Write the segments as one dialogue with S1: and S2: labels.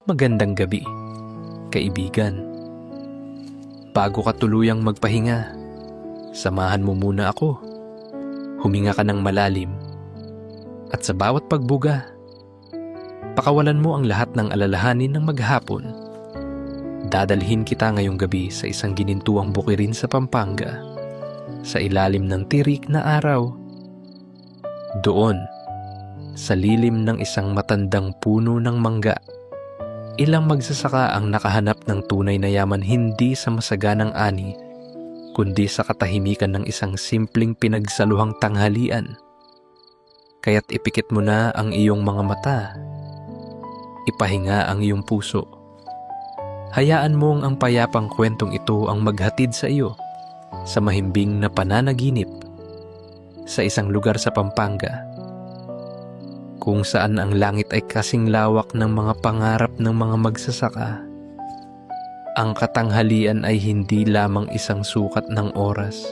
S1: Magandang gabi, kaibigan. Bago ka tuluyang magpahinga, samahan mo muna ako. Huminga ka ng malalim. At sa bawat pagbuga, pakawalan mo ang lahat ng alalahanin ng maghapon. Dadalhin kita ngayong gabi sa isang ginintuang bukirin sa Pampanga, sa ilalim ng tirik na araw. Doon, sa lilim ng isang matandang puno ng mangga, ilang magsasaka ang nakahanap ng tunay na yaman hindi sa masaganang ani, kundi sa katahimikan ng isang simpleng pinagsaluhang tanghalian. Kaya't ipikit mo na ang iyong mga mata. Ipahinga ang iyong puso. Hayaan mong ang payapang kwentong ito ang maghatid sa iyo sa mahimbing na pananaginip sa isang lugar sa Pampanga, kung saan ang langit ay kasing lawak ng mga pangarap ng mga magsasaka. Ang katanghalian ay hindi lamang isang sukat ng oras.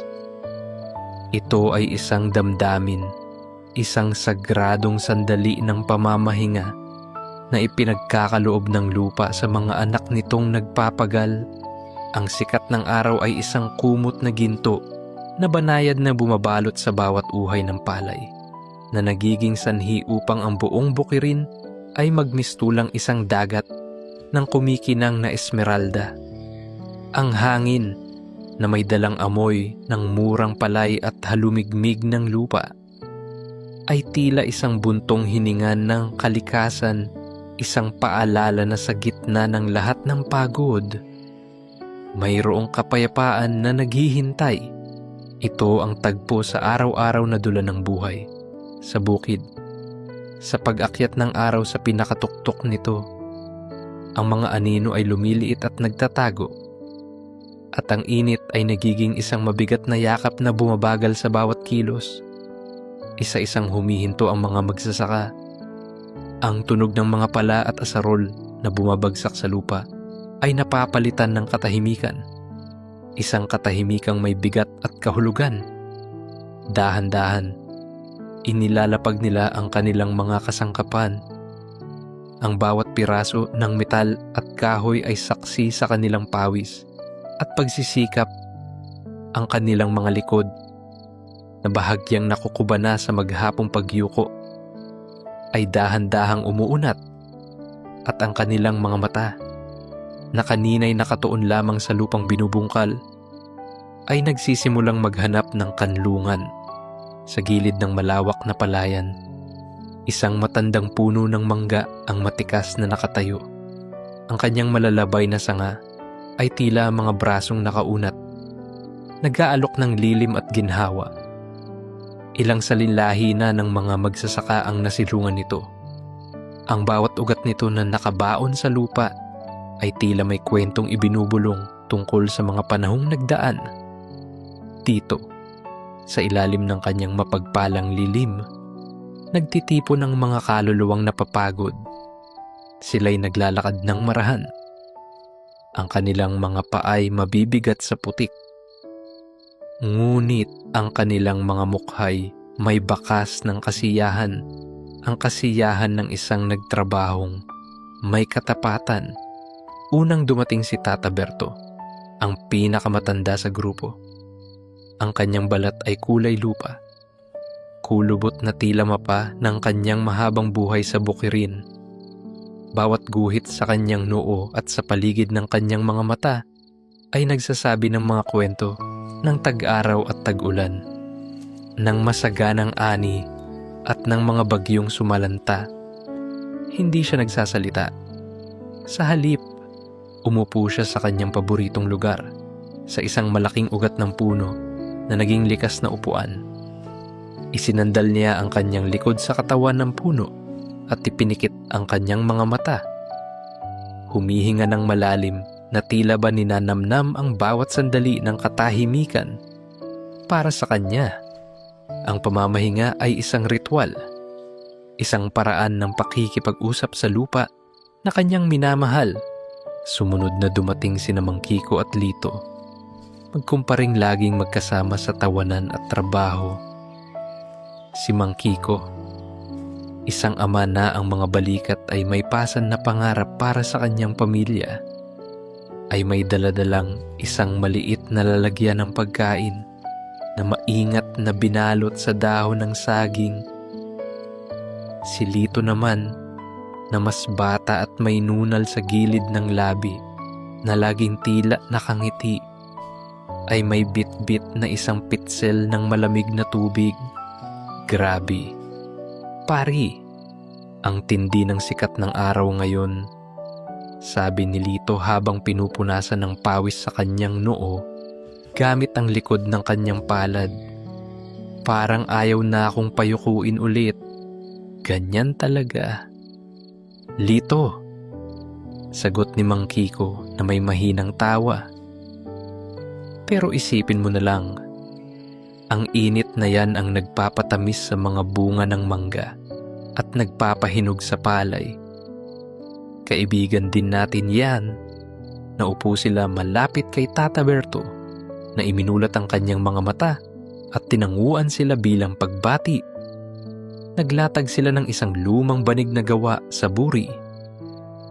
S1: Ito ay isang damdamin, isang sagradong sandali ng pamamahinga na ipinagkakaloob ng lupa sa mga anak nitong nagpapagal. Ang sikat ng araw ay isang kumot na ginto na banayad na bumabalot sa bawat uhay ng palay, na nagiging sanhi upang ang buong bukirin ay magmistulang isang dagat ng kumikinang na esmeralda. Ang hangin na may dalang amoy ng murang palay at halumigmig ng lupa ay tila isang buntong hininga ng kalikasan, isang paalala na sa gitna ng lahat ng pagod, mayroong kapayapaan na naghihintay. Ito ang tagpo sa araw-araw na dula ng buhay. Sa bukid, sa pag-akyat ng araw sa pinakatuktok nito, ang mga anino ay lumiliit at nagtatago, at ang init ay nagiging isang mabigat na yakap na bumabagal sa bawat kilos. Isa-isang humihinto ang mga magsasaka. Ang tunog ng mga pala at asarol na bumabagsak sa lupa ay napapalitan ng katahimikan. Isang katahimikang may bigat at kahulugan. Dahan-dahan, inilalapag nila ang kanilang mga kasangkapan. Ang bawat piraso ng metal at kahoy ay saksi sa kanilang pawis at pagsisikap. Ang kanilang mga likod, na bahagyang nakukuba na sa maghapong pagyuko, ay dahan-dahang umuunat, at ang kanilang mga mata, na kanina'y nakatuon lamang sa lupang binubungkal, ay nagsisimulang maghanap ng kanlungan sa gilid ng malawak na palayan. Isang matandang puno ng mangga ang matikas na nakatayo. Ang kanyang malalabay na sanga ay tila mga brasong nakaunat, nag-aalok ng lilim at ginhawa. Ilang salinlahi na ng mga magsasaka ang nasilungan nito. Ang bawat ugat nito na nakabaon sa lupa ay tila may kwentong ibinubulong tungkol sa mga panahong nagdaan. Dito, sa ilalim ng kanyang mapagpalang lilim, nagtitipon ng mga kaluluwang napapagod. Sila'y naglalakad ng marahan. Ang kanilang mga paay mabibigat sa putik. Ngunit ang kanilang mga mukhay may bakas ng kasiyahan. Ang kasiyahan ng isang nagtrabahong may katapatan. Unang dumating si Tata Berto, ang pinakamatanda sa grupo. Ang kanyang balat ay kulay lupa, kulubot na tila mapa ng kanyang mahabang buhay sa bukirin. Bawat guhit sa kanyang noo at sa paligid ng kanyang mga mata ay nagsasabi ng mga kwento ng tag-araw at tag-ulan, ng masaganang ani at ng mga bagyong sumalanta. Hindi siya nagsasalita. Sa halip, umupo siya sa kanyang paboritong lugar, sa isang malaking ugat ng puno na naging likas na upuan. Isinandal niya ang kanyang likod sa katawan ng puno at ipinikit ang kanyang mga mata. Humihinga ng malalim na tila ba ninanamnam ang bawat sandali ng katahimikan. Para sa kanya, ang pamamahinga ay isang ritual, isang paraan ng pakikipag-usap sa lupa na kanyang minamahal. Sumunod na dumating sina Mang Kiko at Lito, magkumparing laging magkasama sa tawanan at trabaho. Si Mang Kiko, Isang ama na ang mga balikat ay may pasan na pangarap para sa kanyang pamilya, ay may daladalang isang maliit na lalagyan ng pagkain na maingat na binalot sa dahon ng saging. Si Lito naman, na mas bata at may nunal sa gilid ng labi na laging tila nakangiti, ay may bit-bit na isang pitsel ng malamig na tubig. Grabe, pari, ang tindi ng sikat ng araw ngayon, sabi ni Lito habang pinupunasan ng pawis sa kanyang noo gamit ang likod ng kanyang palad. Parang ayaw na akong payukuin ulit. Ganyan talaga. Lito, sagot ni Mang Kiko na may mahinang tawa. Pero isipin mo na lang, ang init na yan ang nagpapatamis sa mga bunga ng mangga at nagpapahinog sa palay. Kaibigan din natin yan. Naupo sila malapit kay Tata Berto na iminulat ang kanyang mga mata at tinanguan sila bilang pagbati. Naglatag sila ng isang lumang banig na gawa sa buri,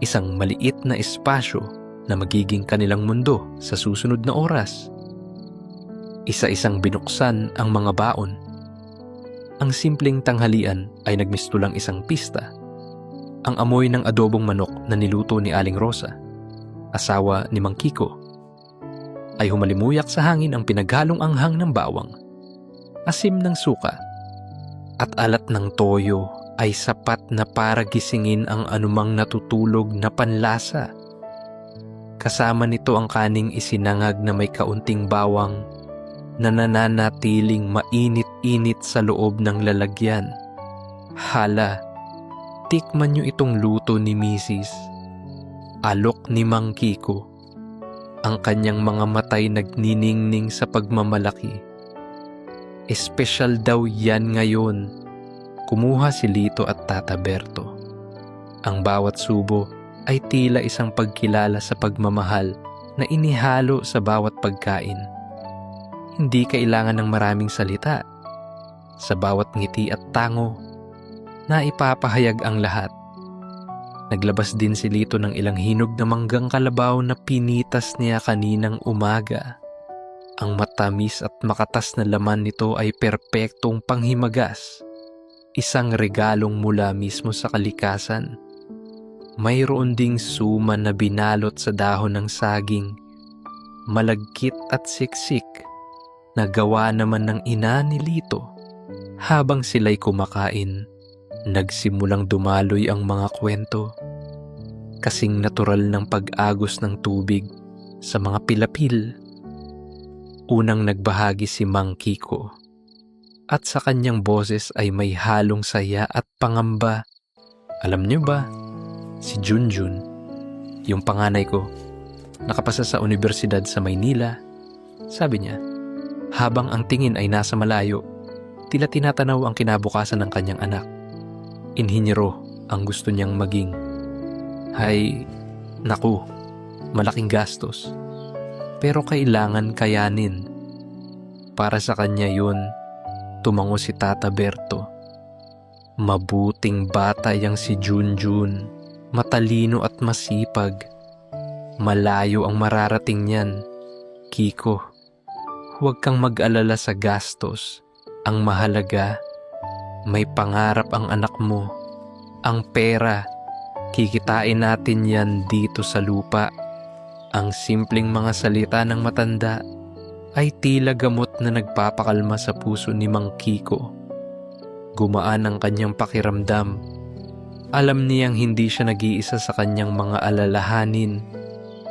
S1: isang maliit na espasyo na magiging kanilang mundo sa susunod na oras. Isa-isang binuksan ang mga baon. Ang simpleng tanghalian ay nagmistulang isang pista. Ang amoy ng adobong manok na niluto ni Aling Rosa, asawa ni Mang Kiko, ay humalimuyak sa hangin ang pinaghalong anghang ng bawang, asim ng suka, at alat ng toyo ay sapat na para gisingin ang anumang natutulog na panlasa. Kasama nito ang kaning isinangag na may kaunting bawang na nananatiling mainit-init sa loob ng lalagyan. Hala, tikman nyo itong luto ni Mrs. Alok ni Mang Kiko. Ang kanyang mga matay nagniningning sa pagmamalaki. Espesyal daw yan ngayon. Kumuha si Lito at Tata Berto. Ang bawat subo ay tila isang pagkilala sa pagmamahal na inihalo sa bawat pagkain. Hindi kailangan ng maraming salita. Sa bawat ngiti at tango, na ipapahayag ang lahat. Naglabas din si Lito ng ilang hinog na manggang kalabaw na pinitas niya kaninang umaga. Ang matamis at makatas na laman nito ay perpektong panghimagas. Isang regalong mula mismo sa kalikasan. Mayroon ding suman na binalot sa dahon ng saging, malagkit at siksik, na gawa naman ng ina ni Lito. Habang sila'y kumakain, nagsimulang dumaloy ang mga kwento. Kasing natural ng pag-agos ng tubig sa mga pilapil. Unang nagbahagi si Mang Kiko, at sa kanyang boses ay may halong saya at pangamba. Alam niyo ba, si Junjun, yung panganay ko, nakapasa sa universidad sa Maynila. Sabi niya, habang ang tingin ay nasa malayo, tila tinatanaw ang kinabukasan ng kanyang anak. Inhinyero ang gusto niyang maging. Hay, naku, malaking gastos. Pero kailangan kayanin. Para sa kanya yun, tumango si Tata Berto. Mabuting bata yang si Junjun, matalino at masipag. Malayo ang mararating niyan, Kiko. Huwag kang mag-alala sa gastos. Ang mahalaga, may pangarap ang anak mo. Ang pera, kikitain natin yan dito sa lupa. Ang simpleng mga salita ng matanda ay tila gamot na nagpapakalma sa puso ni Mang Kiko. Gumaan ang kanyang pakiramdam. Alam niyang hindi siya nag-iisa sa kanyang mga alalahanin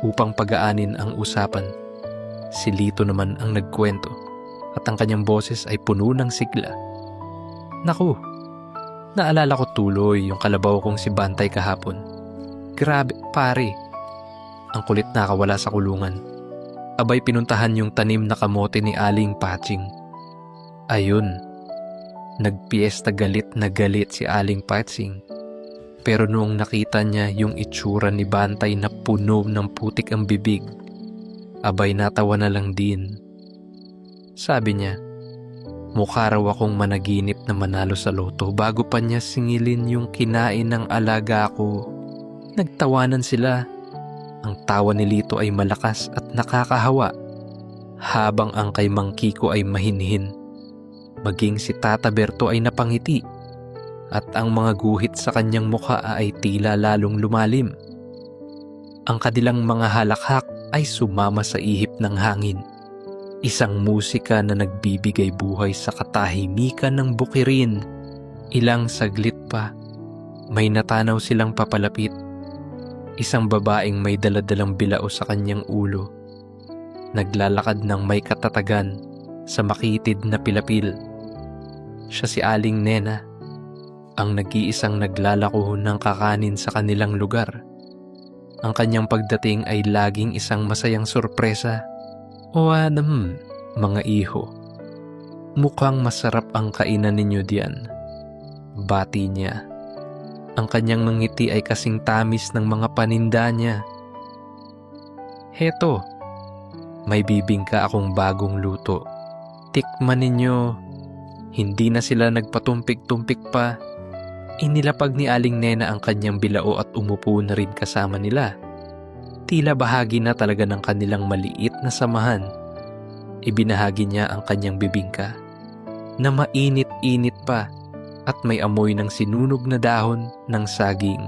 S1: upang pagaanin ang usapan. Si Lito naman ang nagkwento at ang kanyang boses ay puno ng sigla. Naku, naalala ko tuloy yung kalabaw kong si Bantay kahapon. Grabe, pare. Ang kulit nakawala sa kulungan. Abay pinuntahan yung tanim na kamote ni Aling Patching. Ayun, nagpiesta galit na galit si Aling Patching. Pero noong nakita niya yung itsura ni Bantay na puno ng putik ang bibig, abay natawa na lang din. Sabi niya, Mukha raw akong managinip na manalo sa loto bago pa niya singilin yung kinain ng alaga ko. Nagtawanan sila. Ang tawa ni Lito ay malakas at nakakahawa, habang ang kay Mang Kiko ay mahinhin. Maging si Tata Berto ay napangiti, at ang mga guhit sa kanyang mukha ay tila lalong lumalim. Ang kanilang mga halakhak ay sumama sa ihip ng hangin. Isang musika na nagbibigay buhay sa katahimikan ng bukirin. Ilang saglit pa, may natanaw silang papalapit. Isang babaeng may daladalang bilao sa kanyang ulo. Naglalakad ng may katatagan sa makitid na pilapil. Siya si Aling Nena, ang nag-iisang naglalako ng kakanin sa kanilang lugar. Ang kanyang pagdating ay laging isang masayang sorpresa. O mga iho, mukhang masarap ang kainan ninyo diyan. Bati niya. Ang kanyang ngiti ay kasing tamis ng mga paninda niya. Heto, may bibingka akong bagong luto. Tikman ninyo. Hindi na sila nagpatumpik-tumpik pa. Inilapag ni Aling Nena ang kanyang bilao at umupo na rin kasama nila. Tila bahagi na talaga ng kanilang maliit na samahan. Ibinahagi niya ang kanyang bibingka na mainit-init pa at may amoy ng sinunog na dahon ng saging.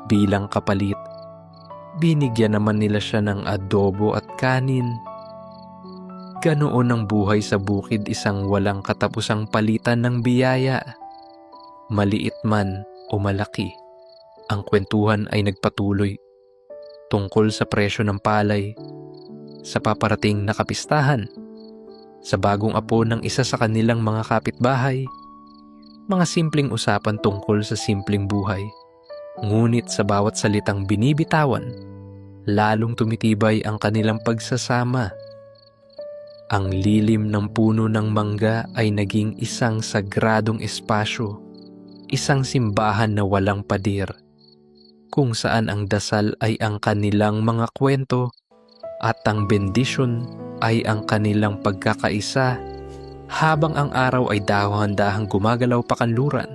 S1: Bilang kapalit, binigyan naman nila siya ng adobo at kanin. Ganoon ang buhay sa bukid, isang walang katapusang palitan ng biyaya. Maliit man o malaki, ang kwentuhan ay nagpatuloy tungkol sa presyo ng palay, sa paparating na kapistahan, sa bagong apo ng isa sa kanilang mga kapitbahay, mga simpleng usapan tungkol sa simpleng buhay. Ngunit sa bawat salitang binibitawan, lalong tumitibay ang kanilang pagsasama. Ang lilim ng puno ng mangga ay naging isang sagradong espasyo, isang simbahan na walang pader, kung saan ang dasal ay ang kanilang mga kwento at ang bendisyon ay ang kanilang pagkakaisa. Habang ang araw ay dahan-dahang gumagalaw pa kanluran,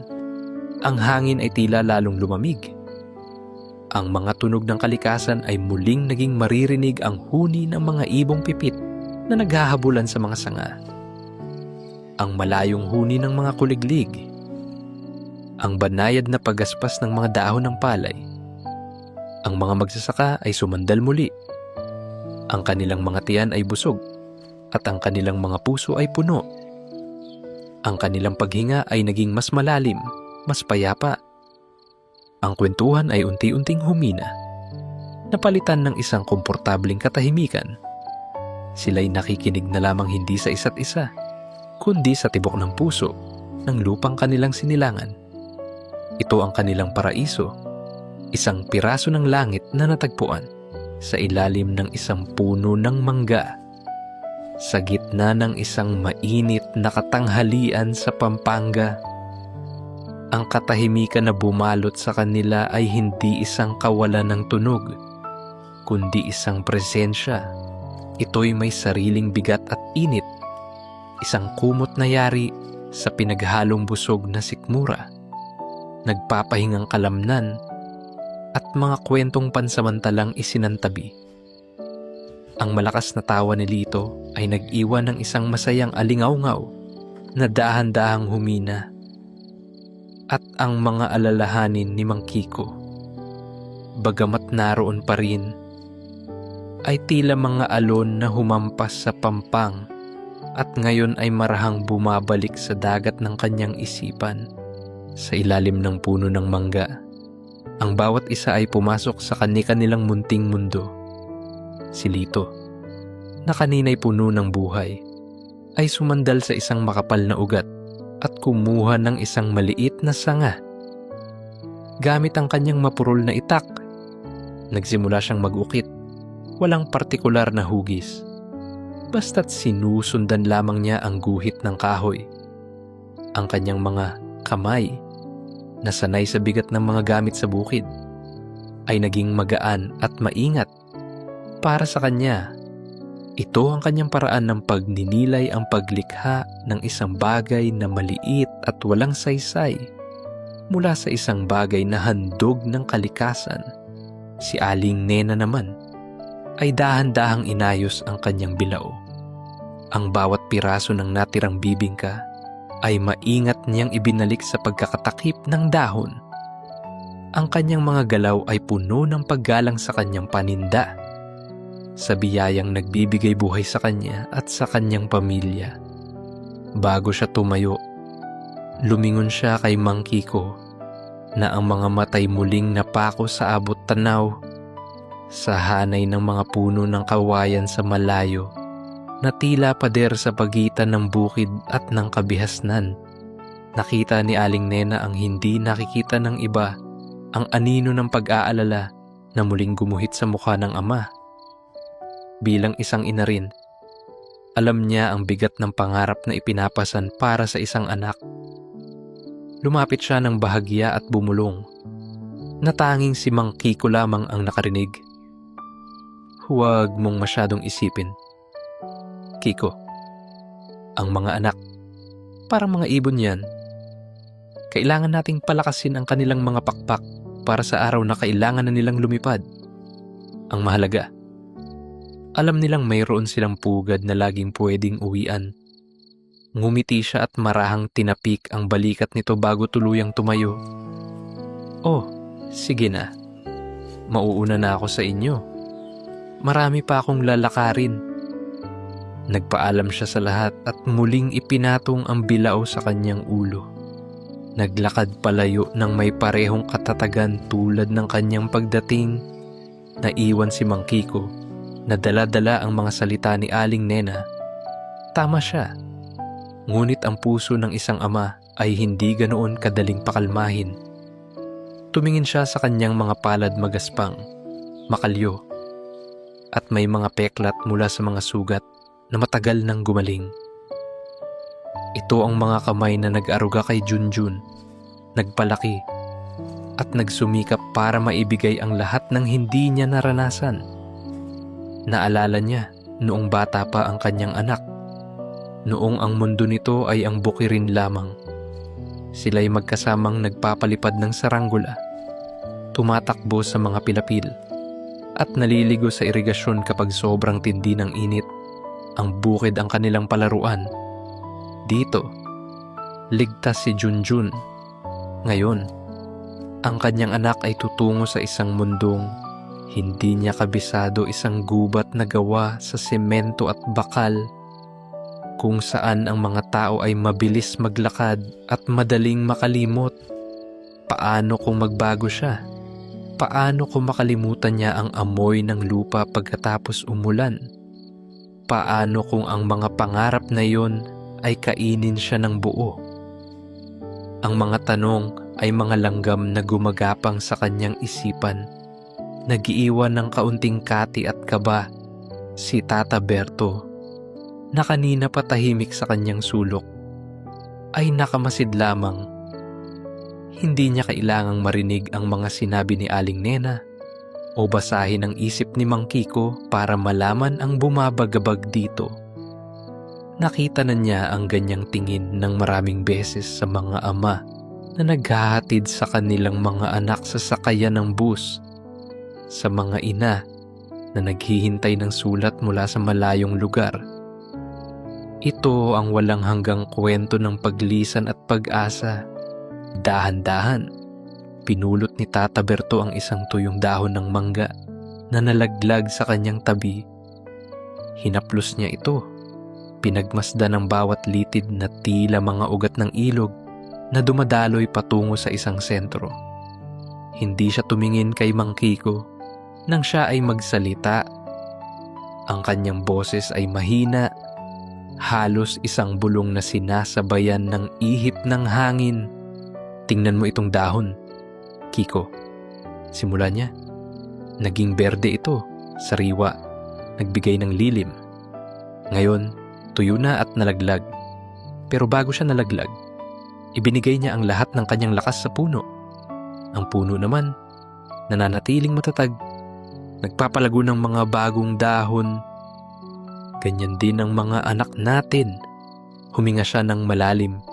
S1: ang hangin ay tila lalong lumamig. Ang mga tunog ng kalikasan ay muling naging maririnig, ang huni ng mga ibong pipit na naghahabulan sa mga sanga, ang malayong huni ng mga kuliglig, ang banayad na pagaspas ng mga dahon ng palay. Ang mga magsasaka ay sumandal muli. Ang kanilang mga tiyan ay busog at ang kanilang mga puso ay puno. Ang kanilang paghinga ay naging mas malalim, mas payapa. Ang kwentuhan ay unti-unting humina, napalitan ng isang komportabling katahimikan. Sila'y nakikinig na lamang hindi sa isa't isa, kundi sa tibok ng puso ng lupang kanilang sinilangan. Ito ang kanilang paraiso, isang piraso ng langit na natagpuan sa ilalim ng isang puno ng mangga, sa gitna ng isang mainit na katanghalian sa Pampanga. Ang katahimikan na bumalot sa kanila ay hindi isang kawalan ng tunog, kundi isang presensya. Ito'y may sariling bigat at init, isang kumot na yari sa pinaghalong busog na sikmura, nagpapahingang kalamnan at mga kwentong pansamantalang isinantabi. Ang malakas na tawa ni Lito ay nag-iwan ng isang masayang alingaw-ngaw na dahan-dahang humina, at ang mga alalahanin ni Mang Kiko, bagamat naroon pa rin, ay tila mga alon na humampas sa pampang at ngayon ay marahang bumabalik sa dagat ng kanyang isipan. Sa ilalim ng puno ng mangga, ang bawat isa ay pumasok sa kani-kanilang munting mundo. Si Lito, na kanina'y puno ng buhay, ay sumandal sa isang makapal na ugat at kumuha ng isang maliit na sanga. Gamit ang kanyang mapurol na itak, nagsimula siyang mag-ukit. Walang partikular na hugis, basta't sinusundan lamang niya ang guhit ng kahoy. Ang kanyang mga kamay, na sanay sa bigat ng mga gamit sa bukid, ay naging magaan at maingat. Para sa kanya, Ito ang kanyang paraan ng pagninilay ang paglikha ng isang bagay na maliit at walang saysay mula sa isang bagay na handog ng kalikasan. Si Aling Nena naman ay dahan-dahang inayos ang kanyang bilao. Ang bawat piraso ng natirang bibingka ay maingat niyang ibinalik sa pagkakatakip ng dahon. Ang kanyang mga galaw ay puno ng paggalang sa kanyang paninda, sa biyayang nagbibigay buhay sa kanya at sa kanyang pamilya. Bago siya tumayo, lumingon siya kay Mang Kiko na ang mga matay muling napako sa abot tanaw sa hanay ng mga puno ng kawayan sa malayo na tila pader sa pagitan ng bukid at ng kabihasnan. Nakita ni Aling Nena ang hindi nakikita ng iba, ang anino ng pag-aalala na muling gumuhit sa mukha ng ama. Bilang isang ina rin, alam niya ang bigat ng pangarap na ipinapasan para sa isang anak. Lumapit siya ng bahagya at bumulong, na tanging si Mang Kiko lamang ang nakarinig. Huwag mong masyadong isipin, Kiko. Ang mga anak, parang mga ibon yan. Kailangan nating palakasin ang kanilang mga pakpak para sa araw na kailangan na nilang lumipad. Ang mahalaga, alam nilang mayroon silang pugad na laging pwedeng uwian. Ngumiti siya at marahang tinapik ang balikat nito bago tuluyang tumayo. Oh, sige na. Mauuna na ako sa inyo. Marami pa akong lalakarin. Nagpaalam siya sa lahat at muling ipinatong ang bilao sa kanyang ulo. Naglakad palayo ng may parehong katatagan tulad ng kanyang pagdating. Naiwan si Mang Kiko na dala-dala ang mga salita ni Aling Nena. Tama siya. Ngunit ang puso ng isang ama ay hindi ganoon kadaling pakalmahin. Tumingin siya sa kanyang mga palad magaspang, makalyo, at may mga peklat mula sa mga sugat na matagal nang gumaling. Ito ang mga kamay na nag-aruga kay Junjun, nagpalaki, at nagsumikap para maibigay ang lahat ng hindi niya naranasan. Naalala niya noong bata pa ang kanyang anak, noong ang mundo nito ay ang bukirin lamang. Sila'y magkasamang nagpapalipad ng saranggula, tumatakbo sa mga pilapil, at naliligo sa irigasyon kapag sobrang tindi ng init. Ang bukid ang kanilang palaruan. Dito, ligtas si Junjun. Ngayon, ang kanyang anak ay tutungo sa isang mundong hindi niya kabisado, isang gubat na gawa sa semento at bakal, kung saan ang mga tao ay mabilis maglakad at madaling makalimot. Paano kung magbago siya? Paano kung makalimutan niya ang amoy ng lupa pagkatapos umulan? Paano kung ang mga pangarap na iyon ay kainin siya ng buo? Ang mga tanong ay mga langgam na gumagapang sa kanyang isipan. Nagiiwan ng kaunting kati at kaba si Tata Berto, na kanina pa tahimik sa kanyang sulok, ay nakamasid lamang. Hindi niya kailangang marinig ang mga sinabi ni Aling Nena o basahin ang isip ni Mang Kiko para malaman ang bumabagabag dito. Nakita na niya ang ganyang tingin ng maraming beses sa mga ama na naghahatid sa kanilang mga anak sa sakayan ng bus, sa mga ina na naghihintay ng sulat mula sa malayong lugar. Ito ang walang hanggang kwento ng paglisan at pag-asa. Dahan-dahan, pinulot ni Tata Berto ang isang tuyong dahon ng mangga na nalaglag sa kanyang tabi. Hinaplos niya ito. Pinagmasdan ang bawat litid na tila mga ugat ng ilog na dumadaloy patungo sa isang sentro. Hindi siya tumingin kay Mang Kiko nang siya ay magsalita. Ang kanyang boses ay mahina, halos isang bulong na sinasabayan ng ihip ng hangin. Tingnan mo itong dahon, Kiko. Simula niya, naging berde ito, sariwa, nagbigay ng lilim. Ngayon, tuyo na at nalaglag. Pero bago siya nalaglag, ibinigay niya ang lahat ng kanyang lakas sa puno. Ang puno naman, nananatiling matatag, nagpapalago ng mga bagong dahon. Ganyan din ang mga anak natin. Huminga siya ng malalim.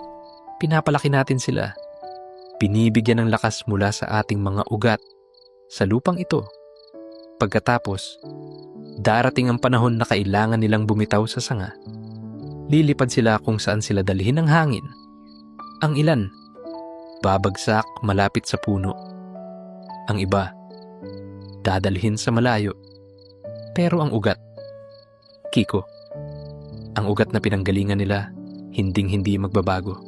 S1: Pinapalaki natin sila. Binibigyan ng lakas mula sa ating mga ugat sa lupang ito. Pagkatapos, darating ang panahon na kailangan nilang bumitaw sa sanga. Lilipad sila kung saan sila dalhin ng hangin. Ang ilan, babagsak malapit sa puno. Ang iba, dadalhin sa malayo. Pero ang ugat, Kiko, ang ugat na pinanggalingan nila, hinding-hindi magbabago.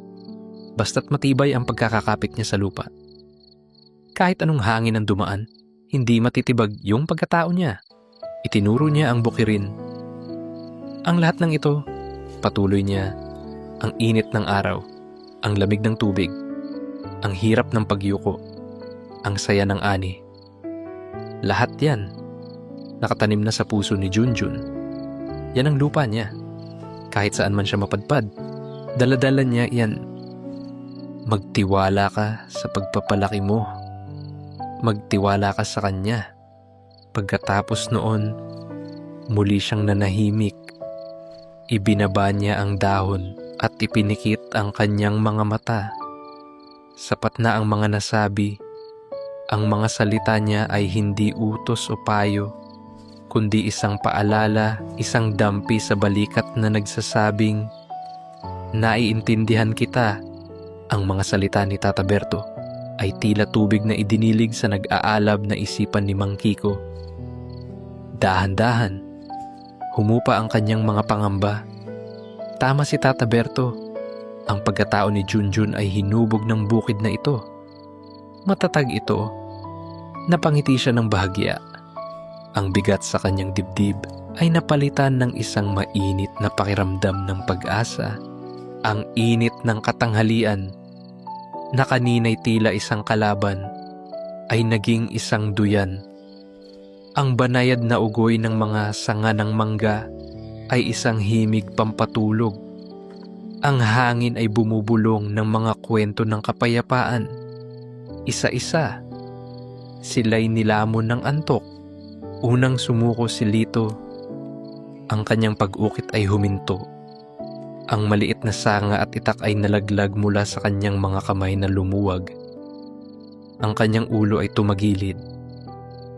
S1: Basta't matibay ang pagkakakapit niya sa lupa. Kahit anong hangin ang dumaan, hindi matitibag yung pagkatao niya. Itinuro niya ang bukirin. Ang lahat ng ito, patuloy niya, ang init ng araw, ang lamig ng tubig, ang hirap ng pagyuko, ang saya ng ani. Lahat yan, nakatanim na sa puso ni Junjun. Yan ang lupa niya. Kahit saan man siya mapadpad, daladala niya yan. Magtiwala ka sa pagpapalaki mo. Magtiwala ka sa kanya. Pagkatapos noon, muli siyang nanahimik. Ibinaba niya ang dahon at ipinikit ang kanyang mga mata. Sapat na ang mga nasabi. Ang mga salita niya ay hindi utos o payo, kundi isang paalala, isang dampi sa balikat na nagsasabing, "Naiintindihan kita." Ang mga salita ni Tata Berto ay tila tubig na idinilig sa nag-aalab na isipan ni Mang Kiko. Dahan-dahan, humupa ang kanyang mga pangamba. Tama si Tata Berto. Ang pagkatao ni Junjun ay hinubog ng bukid na ito. Matatag ito. Napangiti siya ng bahagya. Ang bigat sa kanyang dibdib ay napalitan ng isang mainit na pakiramdam ng pag-asa. Ang init ng katanghalian na kanina'y tila isang kalaban ay naging isang duyan. Ang banayad na ugoy ng mga sanga ng mangga ay isang himig pampatulog. Ang hangin ay bumubulong ng mga kwento ng kapayapaan. Isa-isa, sila'y nilamon ng antok. Unang sumuko si Lito. Ang kanyang pag-ukit ay huminto. Ang maliit na sanga at itak ay nalaglag mula sa kanyang mga kamay na lumuwag. Ang kanyang ulo ay tumagilid.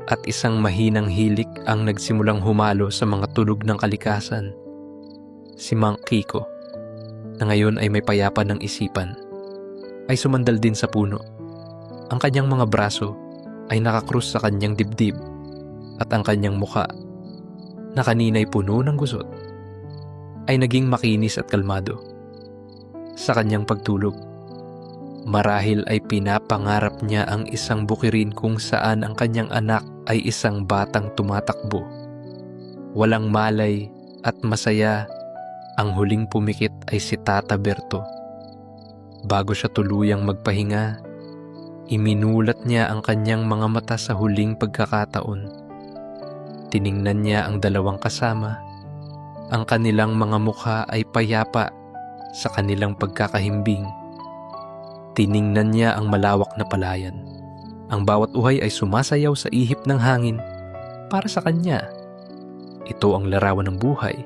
S1: At isang mahinang hilik ang nagsimulang humalo sa mga tunog ng kalikasan. Si Mang Kiko, na ngayon ay may payapa ng isipan, ay sumandal din sa puno. Ang kanyang mga braso ay nakakrus sa kanyang dibdib at ang kanyang muka, na kanina'y puno ng gusot, ay naging makinis at kalmado. Sa kanyang pagtulog, marahil ay pinapangarap niya ang isang bukirin kung saan ang kanyang anak ay isang batang tumatakbo. Walang malay at masaya, ang huling pumikit ay si Tata Berto. Bago siya tuluyang magpahinga, iminulat niya ang kanyang mga mata sa huling pagkakataon. Tiningnan niya ang dalawang kasama. Ang kanilang mga mukha ay payapa sa kanilang pagkakahimbing. Tiningnan niya ang malawak na palayan. Ang bawat uhay ay sumasayaw sa ihip ng hangin para sa kanya. Ito ang larawan ng buhay.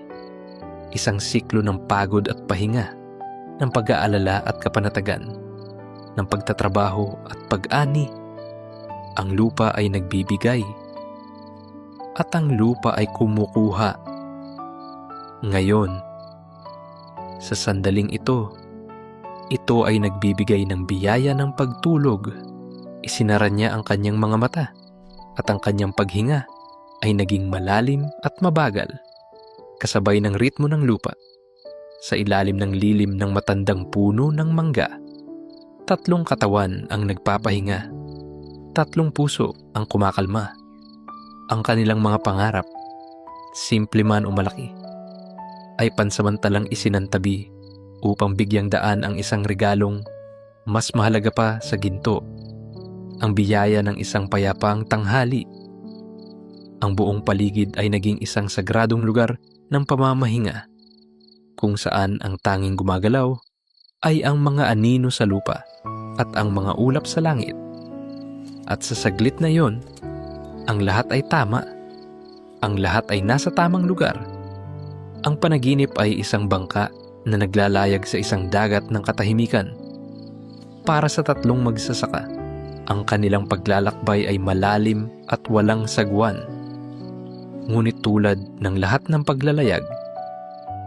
S1: Isang siklo ng pagod at pahinga, ng pag-aalala at kapanatagan, ng pagtatrabaho at pag-ani. Ang lupa ay nagbibigay at ang lupa ay kumukuha. Ngayon, sa sandaling ito ay nagbibigay ng biyaya ng pagtulog. Isinara niya ang kanyang mga mata at ang kanyang paghinga ay naging malalim at mabagal, kasabay ng ritmo ng lupa sa ilalim ng lilim ng matandang puno ng mangga. 3 katawan ang nagpapahinga, 3 puso ang kumakalma. Ang kanilang mga pangarap, simple man o malaki, ay pansamantalang isinantabi upang bigyang daan ang isang regalong mas mahalaga pa sa ginto, ang biyaya ng isang payapang tanghali. Ang buong paligid ay naging isang sagradong lugar ng pamamahinga, kung saan ang tanging gumagalaw ay ang mga anino sa lupa at ang mga ulap sa langit. At sa saglit na yon, ang lahat ay tama. Ang lahat ay nasa tamang lugar. Ang panaginip ay isang bangka na naglalayag sa isang dagat ng katahimikan. Para sa tatlong magsasaka, ang kanilang paglalakbay ay malalim at walang sagwan. Ngunit tulad ng lahat ng paglalayag,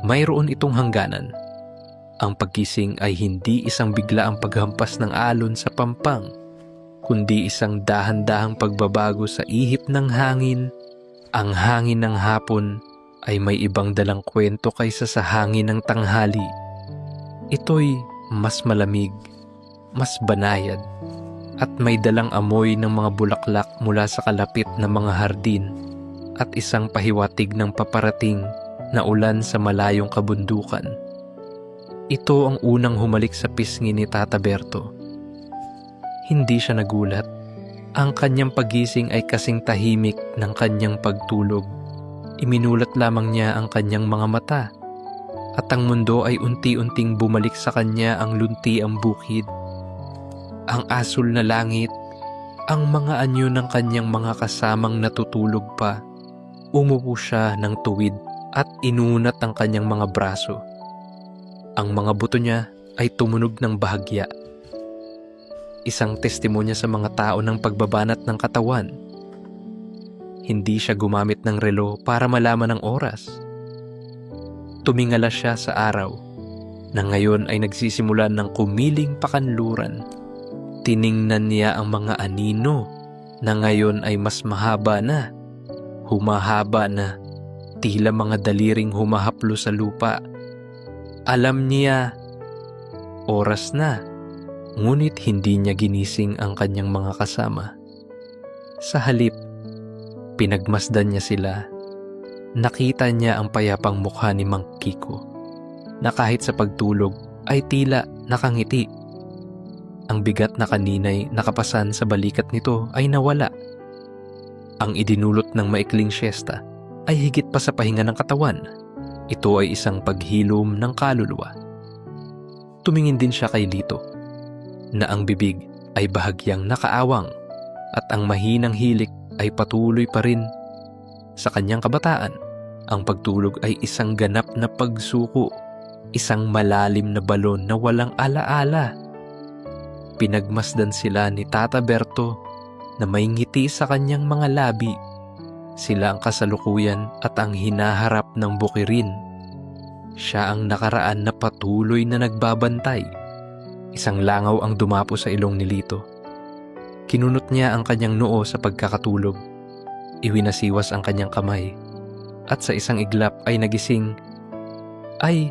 S1: mayroon itong hangganan. Ang pagkising ay hindi isang biglaang paghampas ng alon sa pampang, kundi isang dahan-dahang pagbabago sa ihip ng hangin. Ang hangin ng hapon ay may ibang dalang kwento kaysa sa hangin ng tanghali. Ito'y mas malamig, mas banayad, at may dalang amoy ng mga bulaklak mula sa kalapit na mga hardin at isang pahiwatig ng paparating na ulan sa malayong kabundukan. Ito ang unang humalik sa pisngi ni Tata Berto. Hindi siya nagulat. Ang kanyang pagising ay kasing tahimik ng kanyang pagtulog. Iminulat lamang niya ang kanyang mga mata at ang mundo ay unti-unting bumalik sa kanya ang luntiang bukid, ang asul na langit, ang mga anyo ng kanyang mga kasamang natutulog pa. Umupo siya ng tuwid at inunat ang kanyang mga braso. Ang mga buto niya ay tumunog ng bahagya. Isang testimonya sa mga tao ng pagbabanat ng katawan. Hindi siya gumamit ng relo para malaman ang oras. Tumingala siya sa araw na ngayon ay nagsisimula ng kumiling pakanluran. Tiningnan niya ang mga anino na ngayon ay mas mahaba na, humahaba na, tila mga daliring humahaplo sa lupa. Alam niya, oras na, ngunit hindi niya ginising ang kanyang mga kasama. Sa halip, pinagmasdan niya sila. Nakita niya ang payapang mukha ni Mang Kiko, na kahit sa pagtulog ay tila nakangiti. Ang bigat na kanina'y nakapasan sa balikat nito ay nawala. Ang idinulot ng maikling siesta ay higit pa sa pahinga ng katawan. Ito ay isang paghilom ng kaluluwa. Tumingin din siya kay Lito, na ang bibig ay bahagyang nakaawang at ang mahinang hilik ay patuloy pa rin. Sa kanyang kabataan, ang pagtulog ay isang ganap na pagsuko, isang malalim na balon na walang alaala. Pinagmasdan sila ni Tata Berto na may ngiti sa kanyang mga labi. Sila ang kasalukuyan at ang hinaharap ng bukirin. Siya ang nakaraan na patuloy na nagbabantay. Isang langaw ang dumapo sa ilong ni Lito. Kinunot niya ang kanyang noo sa pagkakatulog. Iwinasiwas ang kanyang kamay. At sa isang iglap ay nagising. Ay,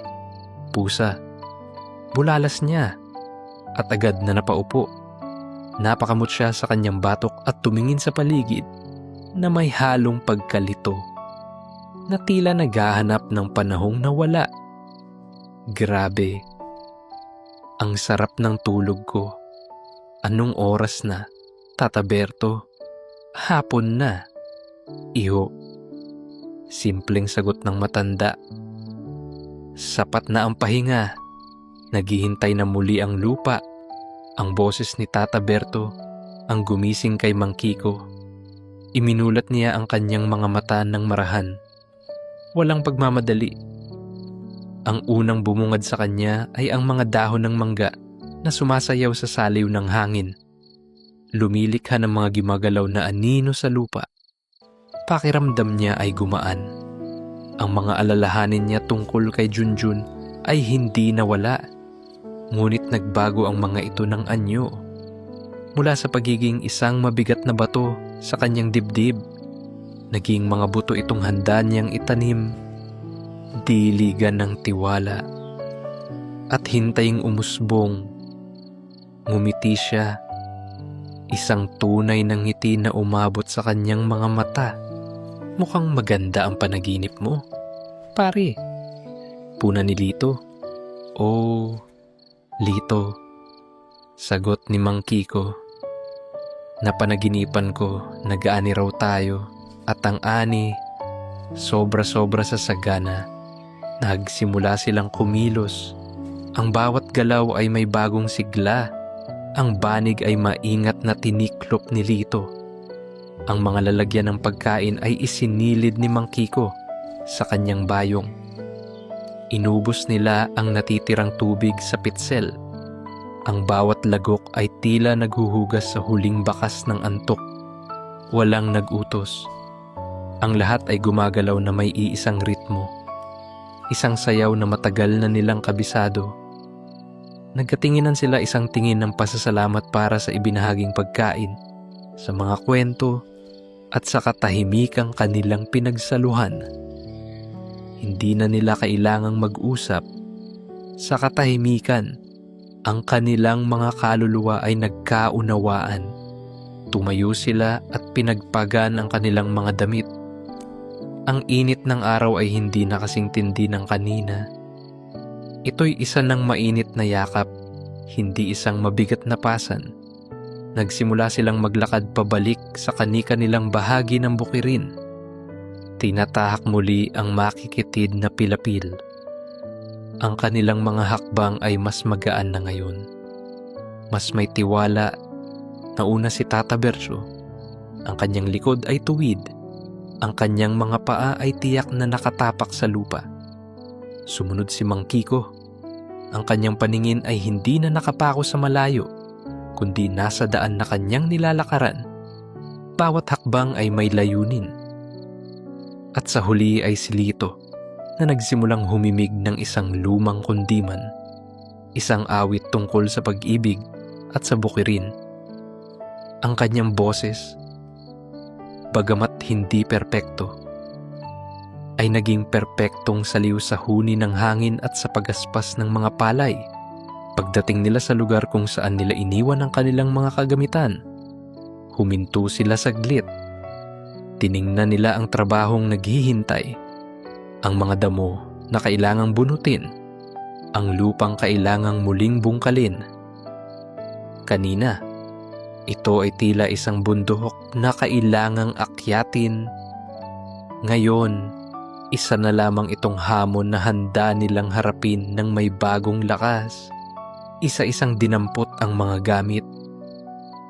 S1: pusa. Bulalas niya. At agad na napaupo. Napakamot siya sa kanyang batok at tumingin sa paligid na may halong pagkalito, na tila naghahanap ng panahong nawala. Grabe. Ang sarap ng tulog ko. Anong oras na, Tata Berto? Hapon na. Iho. Simpleng sagot ng matanda. Sapat na ang pahinga. Naghihintay na muli ang lupa. Ang boses ni Tata Berto ang gumising kay Mang Kiko. Iminulat niya ang kanyang mga mata ng marahan. Walang pagmamadali. Ang unang bumungad sa kanya ay ang mga dahon ng mangga na sumasayaw sa saliw ng hangin. Lumilikha ng mga gumagalaw na anino sa lupa. Pakiramdam niya ay gumaan. Ang mga alalahanin niya tungkol kay Junjun ay hindi nawala. Ngunit nagbago ang mga ito ng anyo. Mula sa pagiging isang mabigat na bato sa kanyang dibdib, naging mga buto itong handa niyang itanim. Diligan ng tiwala. At hintaying umusbong. Ngumiti siya. Isang tunay ng ngiti na umabot sa kanyang mga mata. Mukhang maganda ang panaginip mo, pare. Puna ni Lito. Oh, Lito. Sagot ni Mang Kiko. Napanaginipan ko, nag-aani raw tayo, at ang ani, sobra-sobra sa sagana. Nagsimula silang kumilos. Ang bawat galaw ay may bagong sigla. Ang banig ay maingat na tiniklop ni Lito. Ang mga lalagyan ng pagkain ay isinilid ni Mang Kiko sa kanyang bayong. Inubos nila ang natitirang tubig sa pitsel. Ang bawat lagok ay tila naghuhugas sa huling bakas ng antok. Walang nag-utos. Ang lahat ay gumagalaw na may iisang ritmo. Isang sayaw na matagal na nilang kabisado. Nagkatinginan sila isang tingin ng pasasalamat para sa ibinahaging pagkain, sa mga kwento, at sa katahimikang kanilang pinagsaluhan. Hindi na nila kailangang mag-usap. Sa katahimikan, ang kanilang mga kaluluwa ay nagkaunawaan. Tumayo sila at pinagpagan ang kanilang mga damit. Ang init ng araw ay hindi na kasing tindi ng kanina. Ito'y isa ng mainit na yakap, hindi isang mabigat na pasan. Nagsimula silang maglakad pabalik sa kani-kanilang bahagi ng bukirin. Tinatahak muli ang makikitid na pilapil. Ang kanilang mga hakbang ay mas magaan na ngayon. Mas may tiwala. Nauna si Tata Berto. Ang kanyang likod ay tuwid. Ang kanyang mga paa ay tiyak na nakatapak sa lupa. Sumunod si Mang Kiko. Ang kanyang paningin ay hindi na nakapako sa malayo, kundi nasa daan na kanyang nilalakaran. Bawat hakbang ay may layunin. At sa huli ay si Lito na nagsimulang humimig ng isang lumang kundiman, isang awit tungkol sa pag-ibig at sa bukirin. Ang kanyang boses, bagamat hindi perpekto, ay naging perpektong saliw sa huni ng hangin at sa pagaspas ng mga palay. Pagdating nila sa lugar kung saan nila iniwan ang kanilang mga kagamitan, huminto sila saglit. Tiningnan nila ang trabahong naghihintay, ang mga damo na kailangang bunutin, ang lupang kailangang muling bungkalin. Kanina, ito ay tila isang bundok na kailangang akyatin. Ngayon, isa na lamang itong hamon na handa nilang harapin ng may bagong lakas. Isa-isang dinampot ang mga gamit.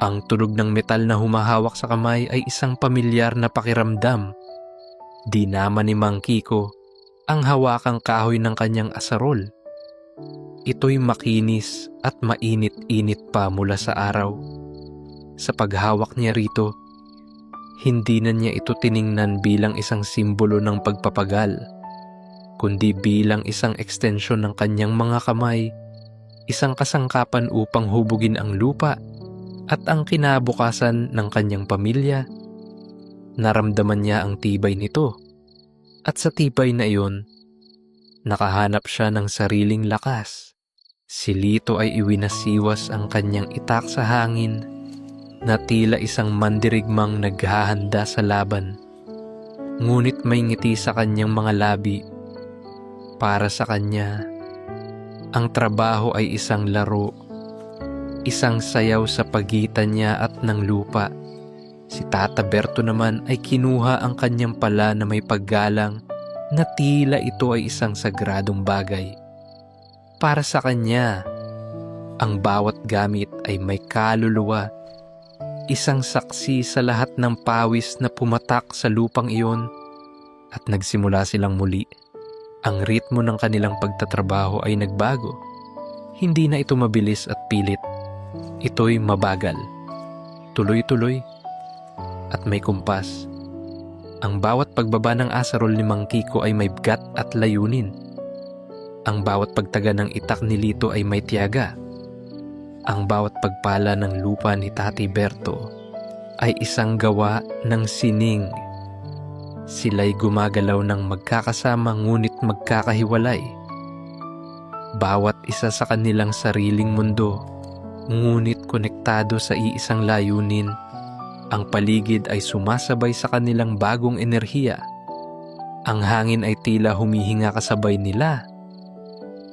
S1: Ang tunog ng metal na humahawak sa kamay ay isang pamilyar na pakiramdam. Di naman ni Mang Kiko ang hawakang kahoy ng kanyang asarol. Ito'y makinis at mainit-init pa mula sa araw. Sa paghawak niya rito, hindi na niya ito tiningnan bilang isang simbolo ng pagpapagal, kundi bilang isang ekstensyon ng kanyang mga kamay, isang kasangkapan upang hubugin ang lupa at ang kinabukasan ng kanyang pamilya. Naramdaman niya ang tibay nito, at sa tibay na iyon, nakahanap siya ng sariling lakas. Si Lito ay iwinasiwas ang kanyang itak sa hangin na tila isang mandirigmang naghahanda sa laban. Ngunit may ngiti sa kanyang mga labi. Para sa kanya, ang trabaho ay isang laro, isang sayaw sa pagitan niya at ng lupa. Si Tata Berto naman ay kinuha ang kanyang pala na may paggalang na tila ito ay isang sagradong bagay. Para sa kanya, ang bawat gamit ay may kaluluwa, isang saksi sa lahat ng pawis na pumatak sa lupang iyon. At nagsimula silang muli. Ang ritmo ng kanilang pagtatrabaho ay nagbago. Hindi na ito mabilis at pilit. Ito'y mabagal, tuloy-tuloy, at may kumpas. Ang bawat pagbaba ng asarol ni Mang Kiko ay may bigat at layunin. Ang bawat pagtaga ng itak ni Lito ay may tiyaga. Ang bawat pagpala ng lupa ni Tati Berto ay isang gawa ng sining. Sila'y gumagalaw ng magkakasama ngunit magkakahiwalay. Bawat isa sa kanilang sariling mundo, ngunit konektado sa iisang layunin. Ang paligid ay sumasabay sa kanilang bagong enerhiya. Ang hangin ay tila humihinga kasabay nila.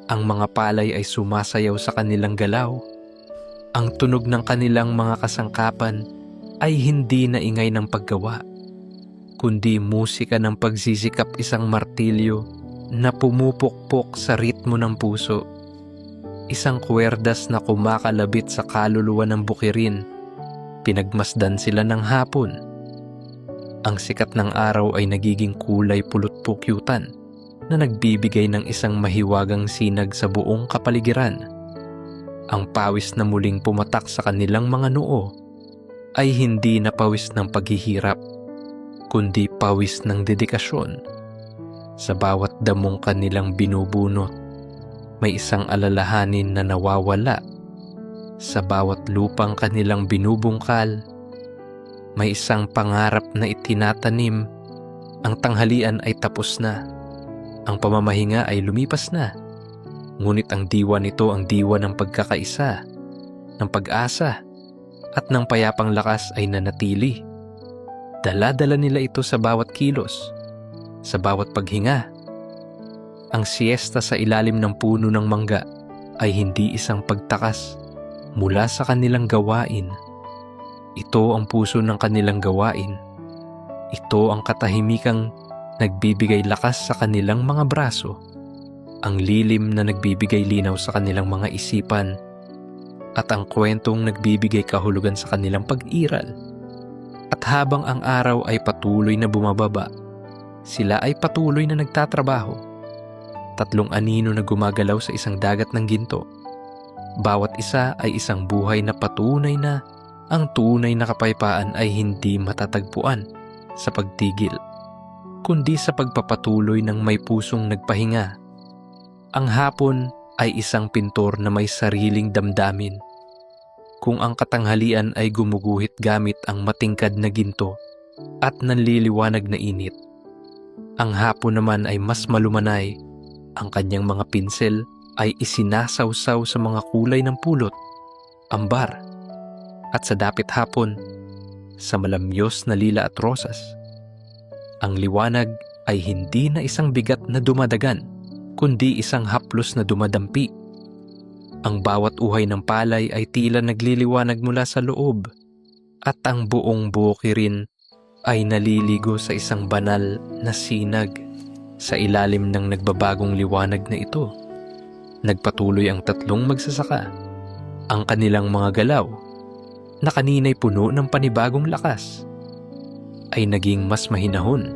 S1: Ang mga palay ay sumasayaw sa kanilang galaw. Ang tunog ng kanilang mga kasangkapan ay hindi na ingay ng paggawa, kundi musika ng pagsisikap, isang martilyo na pumupukpok sa ritmo ng puso. Isang kwerdas na kumakalabit sa kaluluwa ng bukirin. Pinagmasdan sila ng hapon. Ang sikat ng araw ay nagiging kulay pulot-pukyutan. na nagbibigay ng isang mahiwagang sinag sa buong kapaligiran. Ang pawis na muling pumatak sa kanilang mga noo ay hindi na pawis ng paghihirap, kundi pawis ng dedikasyon. Sa bawat damong kanilang binubunot, may isang alalahanin na nawawala. Sa bawat lupang kanilang binubungkal, may isang pangarap na itinatanim. Ang tanghalian ay tapos na. Ang pamamahinga ay lumipas na. Ngunit ang diwa nito ang diwa ng pagkakaisa, ng pag-asa, at ng payapang lakas ay nanatili. Dala-dala nila ito sa bawat kilos, sa bawat paghinga. Ang siesta sa ilalim ng puno ng mangga ay hindi isang pagtakas mula sa kanilang gawain. Ito ang puso ng kanilang gawain. Ito ang katahimikang nagbibigay lakas sa kanilang mga braso, ang lilim na nagbibigay linaw sa kanilang mga isipan, at ang kwentong nagbibigay kahulugan sa kanilang pag-iral. At habang ang araw ay patuloy na bumababa, sila ay patuloy na nagtatrabaho. 3 anino na gumagalaw sa isang dagat ng ginto. Bawat isa ay isang buhay na patunay na ang tunay na kapayapaan ay hindi matatagpuan sa pagtigil, kundi sa pagpapatuloy ng may pusong nagpahinga. Ang hapon ay isang pintor na may sariling damdamin. Kung ang katanghalian ay gumuguhit gamit ang matingkad na ginto at nanliliwanag na init, ang hapon naman ay mas malumanay. Ang kanyang mga pinsel ay isinasawsaw sa mga kulay ng pulot, ambar, at sa dapit hapon, sa malamyos na lila at rosas. Ang liwanag ay hindi na isang bigat na dumadagan, kundi isang haplos na dumadampi. Ang bawat uhay ng palay ay tila nagliliwanag mula sa loob, at ang buong bukirin ay naliligo sa isang banal na sinag. Sa ilalim ng nagbabagong liwanag na ito, nagpatuloy ang 3 magsasaka. Ang kanilang mga galaw, na kanina'y puno ng panibagong lakas, ay naging mas mahinahon.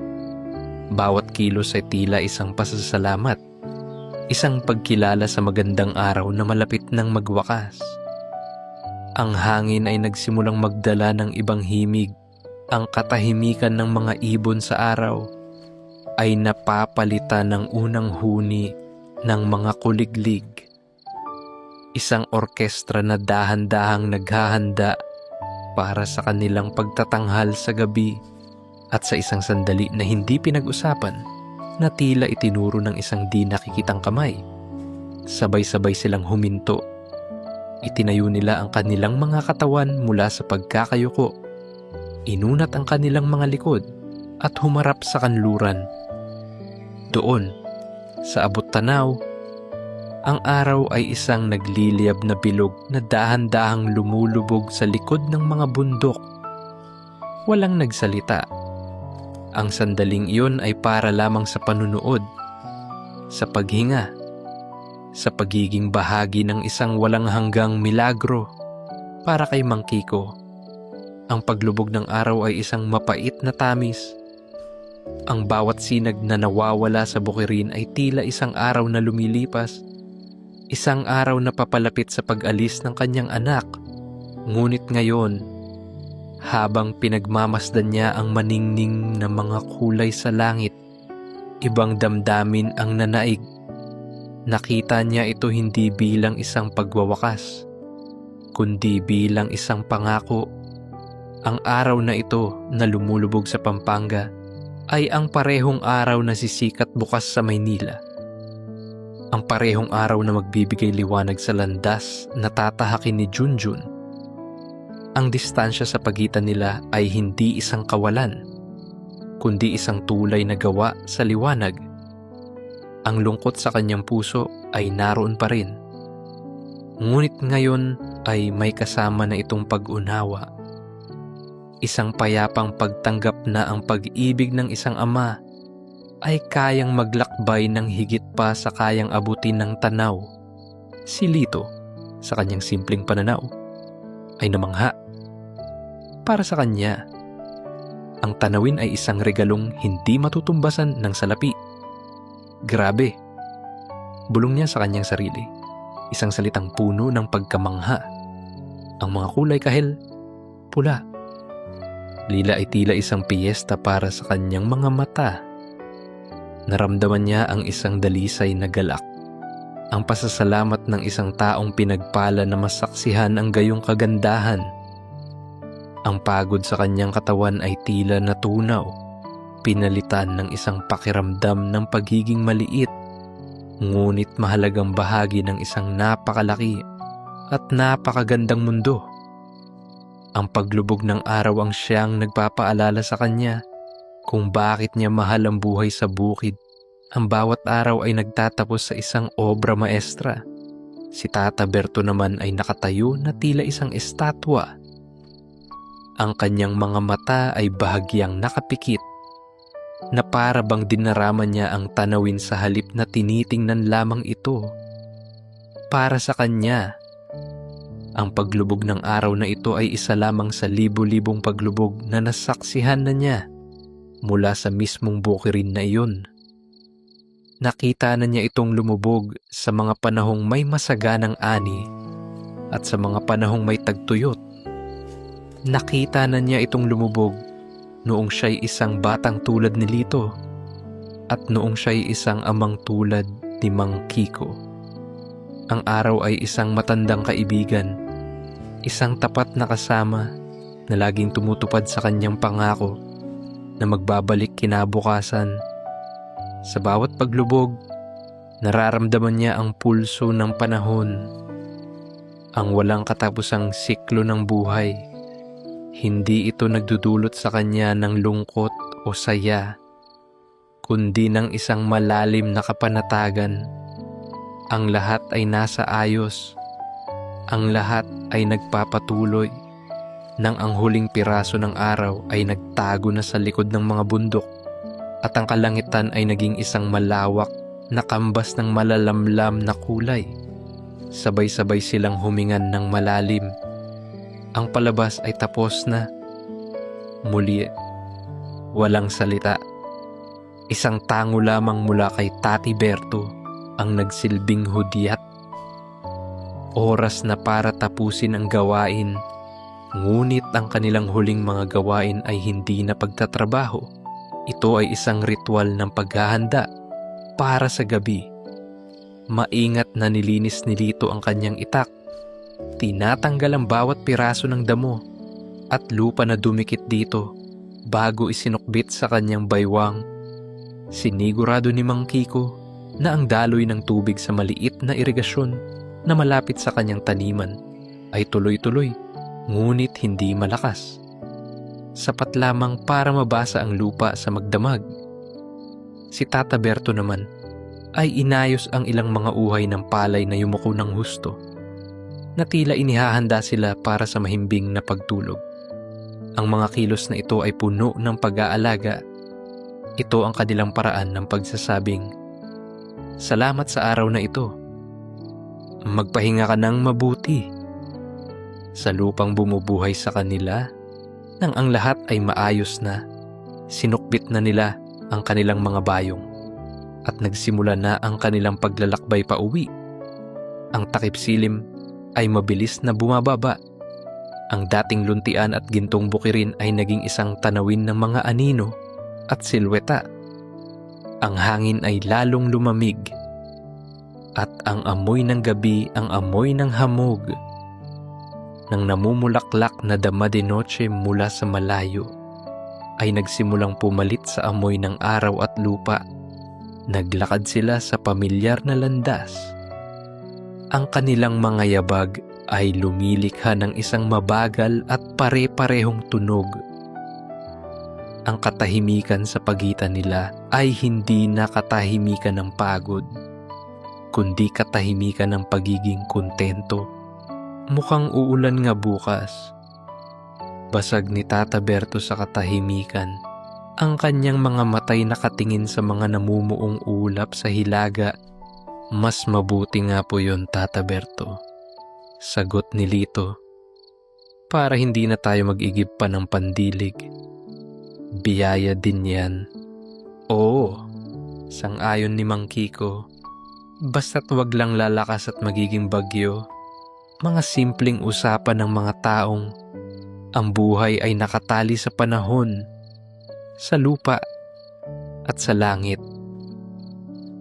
S1: Bawat kilos ay tila isang pasasalamat, isang pagkilala sa magandang araw na malapit ng magwakas. Ang hangin ay nagsimulang magdala ng ibang himig. Ang katahimikan ng mga ibon sa araw ay napapalitan ng unang huni ng mga kuliglig. Isang orkestra na dahan-dahang naghahanda para sa kanilang pagtatanghal sa gabi, at sa isang sandali na hindi pinag-usapan, na tila itinuro ng isang di nakikitang kamay. Sabay-sabay silang huminto. Itinayo nila ang kanilang mga katawan mula sa pagkakayuko. Inunat ang kanilang mga likod at humarap sa kanluran. Doon, sa abot tanaw, ang araw ay isang nagliliyab na bilog na dahan-dahang lumulubog sa likod ng mga bundok. Walang nagsalita. Ang sandaling iyon ay para lamang sa panunood, sa paghinga, sa pagiging bahagi ng isang walang hanggang milagro para kay Mang Kiko. Ang paglubog ng araw ay isang mapait na tamis. Ang bawat sinag na nawawala sa bukirin ay tila isang araw na lumilipas. Isang araw na papalapit sa pag-alis ng kanyang anak. Ngunit ngayon, habang pinagmamasdan niya ang maningning na mga kulay sa langit, ibang damdamin ang nanaig. Nakita niya ito hindi bilang isang pagwawakas, kundi bilang isang pangako. Ang araw na ito na lumulubog sa Pampanga ay ang parehong araw na sisikat bukas sa Maynila. Ang parehong araw na magbibigay liwanag sa landas na tatahakin ni Junjun. Ang distansya sa pagitan nila ay hindi isang kawalan, kundi isang tulay na gawa sa liwanag. Ang lungkot sa kanyang puso ay naroon pa rin. Ngunit ngayon ay may kasama na itong pag-unawa. Isang payapang pagtanggap na ang pag-ibig ng isang ama ay kayang maglakbay ng higit pa sa kayang abutin ng tanaw. Si Lito, sa kanyang simpleng pananaw, ay namangha. Para sa kanya, ang tanawin ay isang regalong hindi matutumbasan ng salapi. Grabe. Bulong niya sa kanyang sarili. Isang salitang puno ng pagkamangha. Ang mga kulay kahel, pula. Lila ay tila isang piyesta para sa kanyang mga mata. Naramdaman niya ang isang dalisay na galak. Ang pasasalamat ng isang taong pinagpala na masaksihan ang gayong kagandahan. Ang pagod sa kanyang katawan ay tila natunaw, pinalitan ng isang pakiramdam ng pagiging maliit, ngunit mahalagang bahagi ng isang napakalaki at napakagandang mundo. Ang paglubog ng araw ang siyang nagpapaalala sa kanya kung bakit niya mahal ang buhay sa bukid. Ang bawat araw ay nagtatapos sa isang obra maestra. Si Tata Berto naman ay nakatayo na tila isang estatwa. Ang kanyang mga mata ay bahagyang nakapikit, na para bang dinaraman niya ang tanawin sa halip na tinitingnan lamang ito. Para sa kanya, ang paglubog ng araw na ito ay isa lamang sa libo-libong paglubog na nasaksihan na niya mula sa mismong bukirin na iyon. Nakita na niya itong lumubog sa mga panahong may masaganang ani at sa mga panahong may tagtuyot. Nakita na niya itong lumubog noong siya'y isang batang tulad ni Lito at noong siya'y isang amang tulad ni Mang Kiko. Ang araw ay isang matandang kaibigan, isang tapat na kasama na laging tumutupad sa kanyang pangako na magbabalik kinabukasan. Sa bawat paglubog, nararamdaman niya ang pulso ng panahon, ang walang katapusang siklo ng buhay. Hindi ito nagdudulot sa kanya ng lungkot o saya, kundi ng isang malalim na kapanatagan. Ang lahat ay nasa ayos. Ang lahat ay nagpapatuloy nang ang huling piraso ng araw ay nagtago na sa likod ng mga bundok at ang kalangitan ay naging isang malawak na kambas ng malalamlam na kulay. Sabay-sabay silang humingan ng malalim. Ang palabas ay tapos na. Muli, walang salita. Isang tango lamang mula kay Tati Berto ang nagsilbing hudyat. Oras na para tapusin ang gawain, ngunit ang kanilang huling mga gawain ay hindi na pagtatrabaho. Ito ay isang ritual ng paghahanda para sa gabi. Maingat na nilinis ni Lito ang kanyang itak. Tinatanggal ang bawat piraso ng damo at lupa na dumikit dito bago isinukbit sa kanyang baywang. Sinigurado ni Mang Kiko na ang daloy ng tubig sa maliit na irigasyon na malapit sa kanyang taniman ay tuloy-tuloy, ngunit hindi malakas. Sapat lamang para mabasa ang lupa sa magdamag. Si Tata Berto naman ay inayos ang ilang mga uhay ng palay na yumuko ng husto, na tila inihahanda sila para sa mahimbing na pagtulog. Ang mga kilos na ito ay puno ng pag-aalaga. Ito ang kanilang paraan ng pagsasabing, "Salamat sa araw na ito. Magpahinga ka ng mabuti." Sa lupang bumubuhay sa kanila, nang ang lahat ay maayos na, sinukbit na nila ang kanilang mga bayong at nagsimula na ang kanilang paglalakbay pa uwi. Ang takip silim ay mabilis na bumababa. Ang dating luntian at gintong bukirin ay naging isang tanawin ng mga anino at silweta. Ang hangin ay lalong lumamig at ang amoy ng gabi ang amoy ng hamog nang namumulaklak na dama de noche mula sa malayo ay nagsimulang pumalit sa amoy ng araw at lupa. Naglakad sila sa pamilyar na landas. Ang kanilang mga yabag ay lumilikha ng isang mabagal at pare-parehong tunog. Ang katahimikan sa pagitan nila ay hindi na katahimikan ng pagod, kundi katahimikan ng pagiging kontento. Mukhang uulan nga bukas. Basag ni Tata Berto sa katahimikan. Ang kanyang mga matay nakatingin sa mga namumuong ulap sa hilaga. "Mas mabuti nga po yun, Tata Berto," sagot ni Lito, "para hindi na tayo mag-igib pa ng pandilig. Biyaya din yan." "Oo, Sang-ayon ni Mang Kiko, basta't wag lang lalakas at magiging bagyo. Mga simpleng usapan ng mga taong ang buhay ay nakatali sa panahon, sa lupa at sa langit.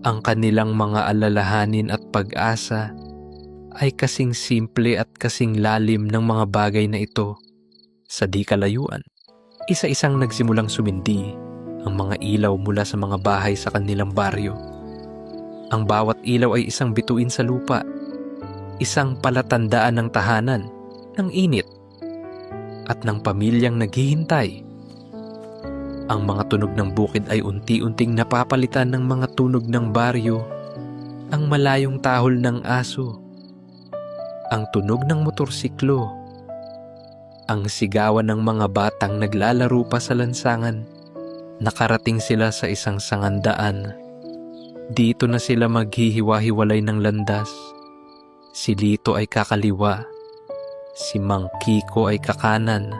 S1: Ang kanilang mga alalahanin at pag-asa ay kasing simple at kasing lalim ng mga bagay na ito. Sa di kalayuan, isa-isang nagsimulang sumindi ang mga ilaw mula sa mga bahay sa kanilang baryo. Ang bawat ilaw ay isang bituin sa lupa, isang palatandaan ng tahanan, ng init, at ng pamilyang naghihintay. Ang mga tunog ng bukid ay unti-unting napapalitan ng mga tunog ng baryo, ang malayong tahol ng aso, ang tunog ng motorsiklo, ang sigawan ng mga batang naglalaro pa sa lansangan. Nakarating sila sa isang sangandaan. Dito na sila maghihiwa-hiwalay ng landas. Si Lito ay kakaliwa, si Mang Kiko ay kakanan,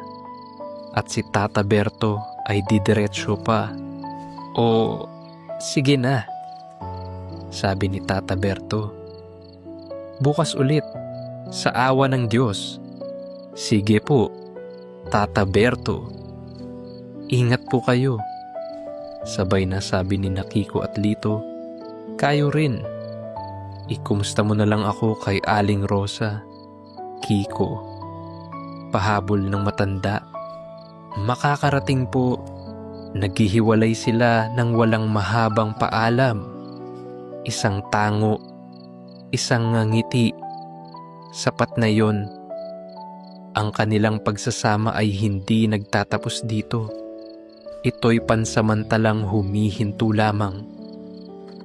S1: at si Tata Berto ay didiretso pa. O, sige na, sabi ni Tata Berto. Bukas ulit, sa awa ng Diyos. Sige po, Tata Berto. Ingat po kayo. Sabay na sabi ni Kiko at Lito. Kayo rin. Ikumusta mo na lang ako kay Aling Rosa. Kiko. Pahabol ng matanda. Makakarating po. Naghihiwalay sila ng walang mahabang paalam. Isang tango. Isang ngiti. Sapat na yon. Ang kanilang pagsasama ay hindi nagtatapos dito. Ito'y pansamantalang humihinto lamang,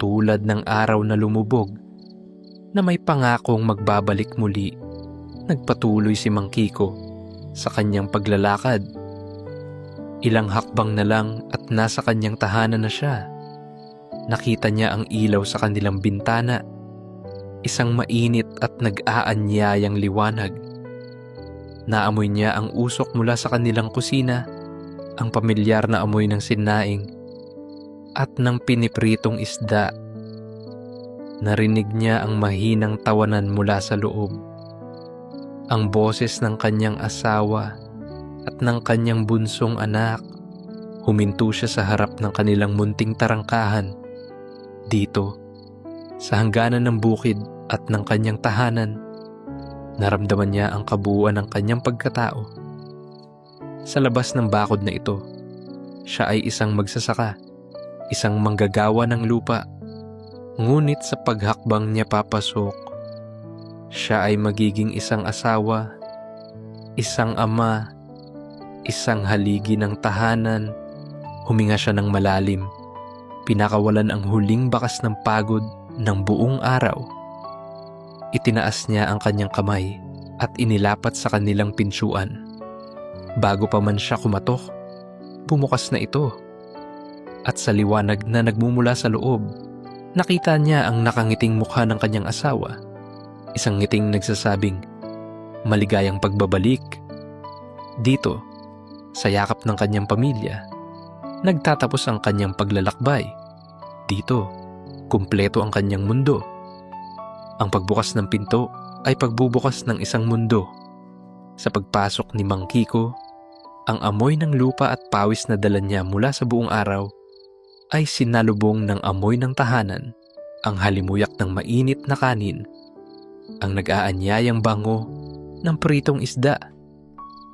S1: tulad ng araw na lumubog, na may pangakong magbabalik muli. Nagpatuloy si Mang Kiko sa kanyang paglalakad. Ilang hakbang na lang at nasa kanyang tahanan na siya. Nakita niya ang ilaw sa kanilang bintana, isang mainit at nag-aanyayang liwanag. Naamoy niya ang usok mula sa kanilang kusina, ang pamilyar na amoy ng sinaing at ng pinipritong isda. Narinig niya ang mahinang tawanan mula sa loob, ang boses ng kanyang asawa at ng kanyang bunsong anak. Huminto siya sa harap ng kanilang munting tarangkahan. Dito, sa hangganan ng bukid at ng kanyang tahanan, naramdaman niya ang kabuuan ng kanyang pagkatao. Sa labas ng bakod na ito, siya ay isang magsasaka, isang manggagawa ng lupa. Ngunit sa paghakbang niya papasok, siya ay magiging isang asawa, isang ama, isang haligi ng tahanan. Huminga siya ng malalim, pinakawalan ang huling bakas ng pagod ng buong araw. Itinaas niya ang kanyang kamay at inilapat sa kanilang pinsuan. Bago pa man siya kumatok, bumukas na ito. At sa liwanag na nagmumula sa loob, nakita niya ang nakangiting mukha ng kanyang asawa. Isang ngiting nagsasabing, maligayang pagbabalik. Dito, sa yakap ng kanyang pamilya, nagtatapos ang kanyang paglalakbay. Dito, kumpleto ang kanyang mundo. Ang pagbukas ng pinto ay pagbubukas ng isang mundo. Sa pagpasok ni Mang Kiko, ang amoy ng lupa at pawis na dala niya mula sa buong araw ay sinalubong ng amoy ng tahanan, ang halimuyak ng mainit na kanin, ang nag-aanyayang bango ng pritong isda,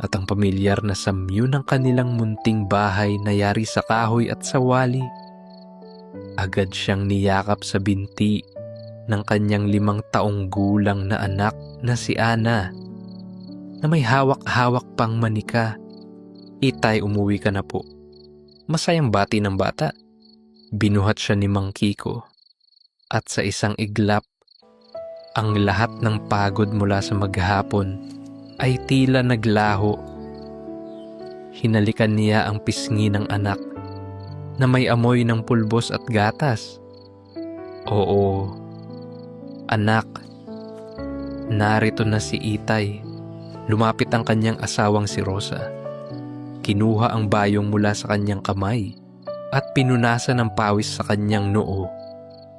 S1: at ang pamilyar na samyo ng kanilang munting bahay na yari sa kahoy at sa wali. Agad siyang niyakap sa binti ng kanyang 5 taong gulang na anak na si Ana, na may hawak-hawak pang manika. Itay, umuwi ka na po. Masayang bati ng bata. Binuhat siya ni Mang Kiko. At sa isang iglap, ang lahat ng pagod mula sa maghapon ay tila naglaho. Hinalikan niya ang pisngi ng anak na may amoy ng pulbos at gatas. Oo, anak, narito na si Itay. Lumapit ang kanyang asawang si Rosa. Kinuha ang bayong mula sa kanyang kamay at pinunasan ng pawis sa kanyang noo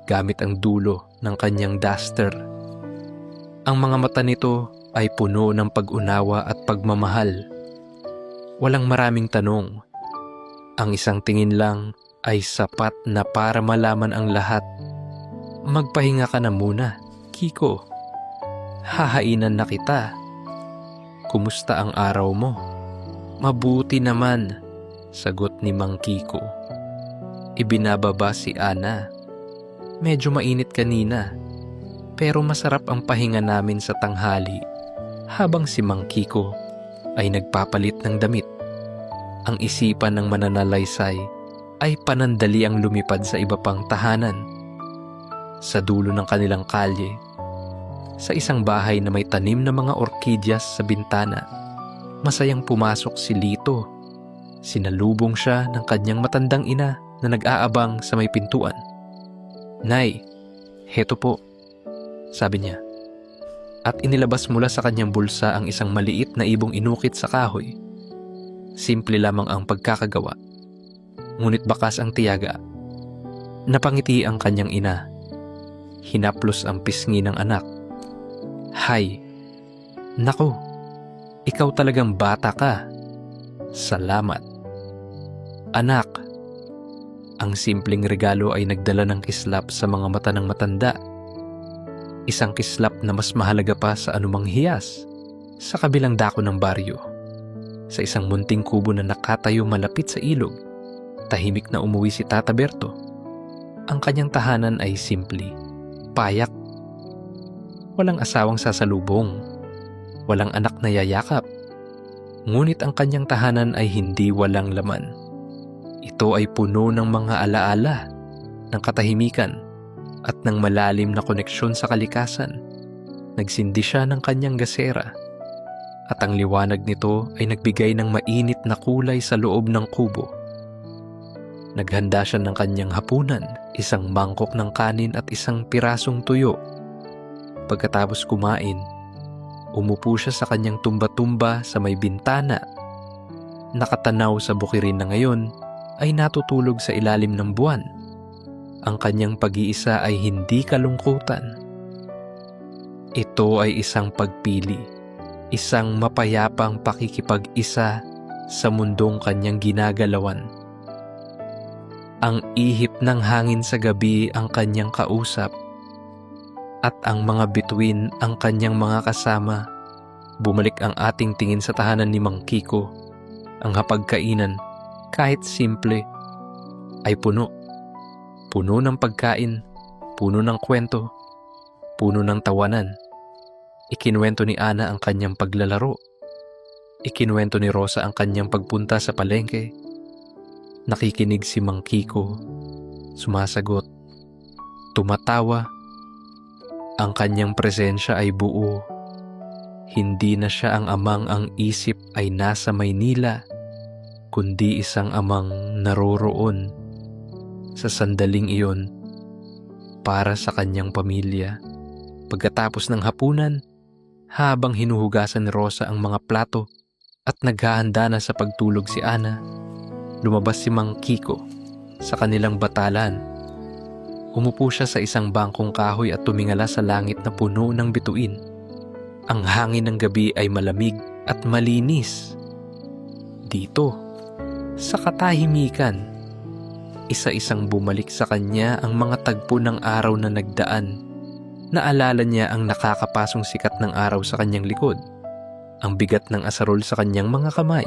S1: gamit ang dulo ng kanyang duster. Ang mga mata nito ay puno ng pag-unawa at pagmamahal. Walang maraming tanong. Ang isang tingin lang ay sapat na para malaman ang lahat. Magpahinga ka na muna, Kiko. Hahainan na kita. Kumusta ang araw mo? Mabuti naman, sagot ni Mang Kiko. Ibinababa si Ana. Medyo mainit kanina, pero masarap ang pahinga namin sa tanghali habang si Mang Kiko ay nagpapalit ng damit. Ang isipan ng mananalaysay ay panandali ang lumipad sa iba pang tahanan. Sa dulo ng kanilang kalye, sa isang bahay na may tanim na mga orkidyas sa bintana, masayang pumasok si Lito. Sinalubong siya ng kanyang matandang ina na nag-aabang sa may pintuan. "Nay, heto po," sabi niya. At inilabas mula sa kanyang bulsa ang isang maliit na ibong inukit sa kahoy. Simple lamang ang pagkakagawa, ngunit bakas ang tiyaga. Napangiti ang kanyang ina. Hinaplos ang pisngi ng anak. "Hay, naku, ikaw talagang bata ka. Salamat." "Anak." Ang simpleng regalo ay nagdala ng kislap sa mga mata ng matanda. Isang kislap na mas mahalaga pa sa anumang hiyas sa kabilang dako ng baryo. Sa isang munting kubo na nakatayo malapit sa ilog, tahimik na umuwi si Tata Berto. Ang kanyang tahanan ay simple, payak. Walang asawang sasalubong, walang anak na yayakap. Ngunit ang kanyang tahanan ay hindi walang laman. Ito ay puno ng mga alaala, ng katahimikan, at ng malalim na koneksyon sa kalikasan. Nagsindi siya ng kanyang gasera, at ang liwanag nito ay nagbigay ng mainit na kulay sa loob ng kubo. Naghanda siya ng kanyang hapunan, isang mangkok ng kanin at isang pirasong tuyo. Pagkatapos kumain, umupo siya sa kanyang tumba-tumba sa may bintana. Nakatanaw sa bukirin na ngayon ay natutulog sa ilalim ng buwan. Ang kanyang pag-iisa ay hindi kalungkutan. Ito ay isang pagpili, isang mapayapang pakikipag-isa sa mundong kanyang ginagalawan. Ang ihip ng hangin sa gabi ang kanyang kausap, at ang mga bituin ang kanyang mga kasama. Bumalik ang ating tingin sa tahanan ni Mang Kiko. Ang hapagkainan, kahit simple, ay puno. Puno ng pagkain, puno ng kwento, puno ng tawanan. Ikinuwento ni Ana ang kanyang paglalaro. Ikinuwento ni Rosa ang kanyang pagpunta sa palengke. Nakikinig si Mang Kiko. Sumasagot. Tumatawa. Ang kanyang presensya ay buo. Hindi na siya ang amang ang isip ay nasa Maynila, kundi isang amang naroroon sa sandaling iyon para sa kanyang pamilya. Pagkatapos ng hapunan, habang hinuhugasan ni Rosa ang mga plato at naghahanda na sa pagtulog si Ana, lumabas si Mang Kiko sa kanilang batalan. Umupo siya sa isang bangkong kahoy at tumingala sa langit na puno ng bituin. Ang hangin ng gabi ay malamig at malinis. Dito, sa katahimikan, isa-isang bumalik sa kanya ang mga tagpo ng araw na nagdaan. Naalala niya ang nakakapasong sikat ng araw sa kanyang likod, ang bigat ng asarol sa kanyang mga kamay,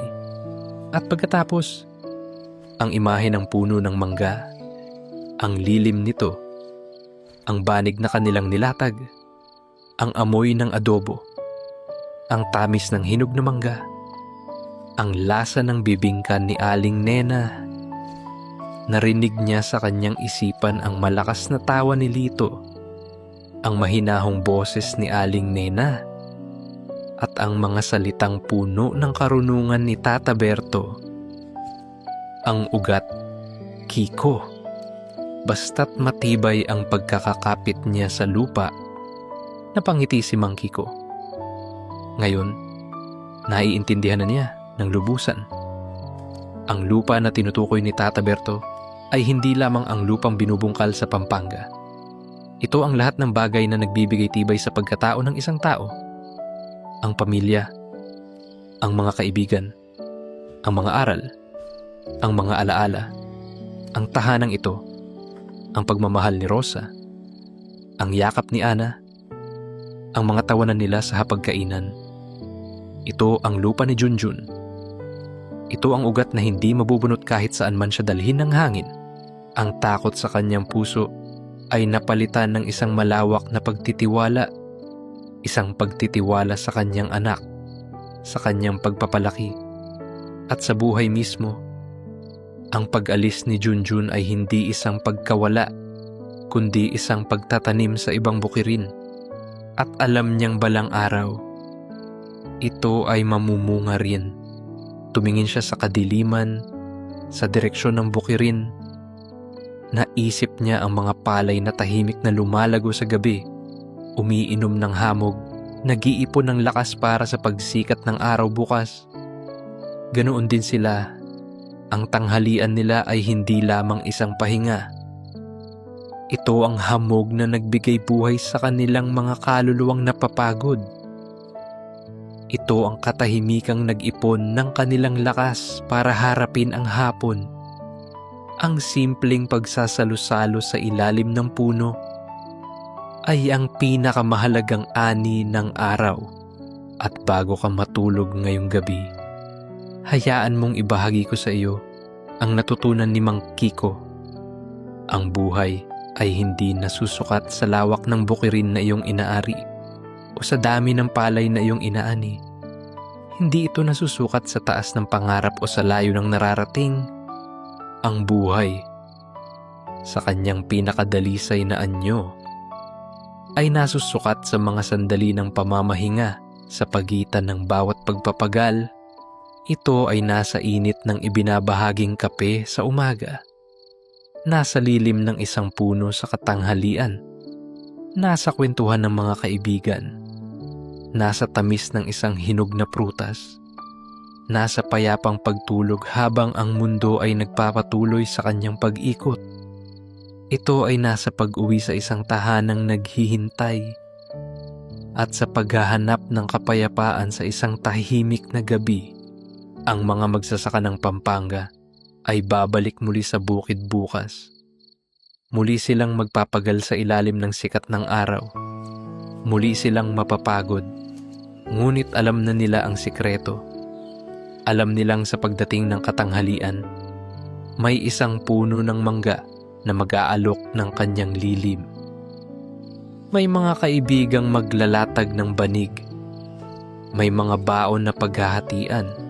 S1: at pagkatapos, ang imahe ng puno ng mangga, ang lilim nito, ang banig na kanilang nilatag, ang amoy ng adobo, ang tamis ng hinog na mangga, ang lasa ng bibingka ni Aling Nena. Narinig niya sa kanyang isipan ang malakas na tawa ni Lito, ang mahinahong boses ni Aling Nena, at ang mga salitang puno ng karunungan ni Tata Berto. Ang ugat, Kiko. Basta't matibay ang pagkakakapit niya sa lupa. Napangiti si Mang Kiko. Ngayon, naiintindihan na niya ng lubusan. Ang lupa na tinutukoy ni Tata Berto ay hindi lamang ang lupang binubungkal sa Pampanga. Ito ang lahat ng bagay na nagbibigay tibay sa pagkatao ng isang tao. Ang pamilya, ang mga kaibigan, ang mga aral, ang mga alaala, ang tahanang ito, ang pagmamahal ni Rosa, ang yakap ni Ana, ang mga tawanan nila sa hapagkainan. Ito ang lupa ni Junjun. Ito ang ugat na hindi mabubunot kahit saan man siya dalhin ng hangin. Ang takot sa kanyang puso ay napalitan ng isang malawak na pagtitiwala. Isang pagtitiwala sa kanyang anak, sa kanyang pagpapalaki, at sa buhay mismo. Ang pag-alis ni Junjun ay hindi isang pagkawala, kundi isang pagtatanim sa ibang bukirin. At alam niyang balang araw, ito ay mamumunga rin. Tumingin siya sa kadiliman, sa direksyon ng bukirin. Naisip niya ang mga palay na tahimik na lumalago sa gabi, umiinom ng hamog, nag-iipon ng lakas para sa pagsikat ng araw bukas. Ganoon din sila. Ang tanghalian nila ay hindi lamang isang pahinga. Ito ang hamog na nagbigay buhay sa kanilang mga kaluluwang napapagod. Ito ang katahimikang nag-ipon ng kanilang lakas para harapin ang hapon. Ang simpleng pagsasalo-salo sa ilalim ng puno ay ang pinakamahalagang ani ng araw. At bago ka matulog ngayong gabi, hayaan mong ibahagi ko sa iyo ang natutunan ni Mang Kiko. Ang buhay ay hindi nasusukat sa lawak ng bukirin na iyong inaari o sa dami ng palay na iyong inaani. Hindi ito nasusukat sa taas ng pangarap o sa layo ng nararating. Ang buhay, sa kanyang pinakadalisay na anyo, ay nasusukat sa mga sandali ng pamamahinga sa pagitan ng bawat pagpapagal. Ito ay nasa init ng ibinabahaging kape sa umaga, nasa lilim ng isang puno sa katanghalian, nasa kwentuhan ng mga kaibigan, nasa tamis ng isang hinog na prutas, nasa payapang pagtulog habang ang mundo ay nagpapatuloy sa kanyang pag-ikot. Ito ay nasa pag-uwi sa isang tahanang naghihintay at sa paghahanap ng kapayapaan sa isang tahimik na gabi. Ang mga magsasaka ng Pampanga ay babalik muli sa bukid bukas. Muli silang magpapagal sa ilalim ng sikat ng araw. Muli silang mapapagod, ngunit alam na nila ang sikreto. Alam nilang sa pagdating ng katanghalian, may isang puno ng mangga na mag-aalok ng kanyang lilim. May mga kaibigang maglalatag ng banig. May mga baon na paghahatian.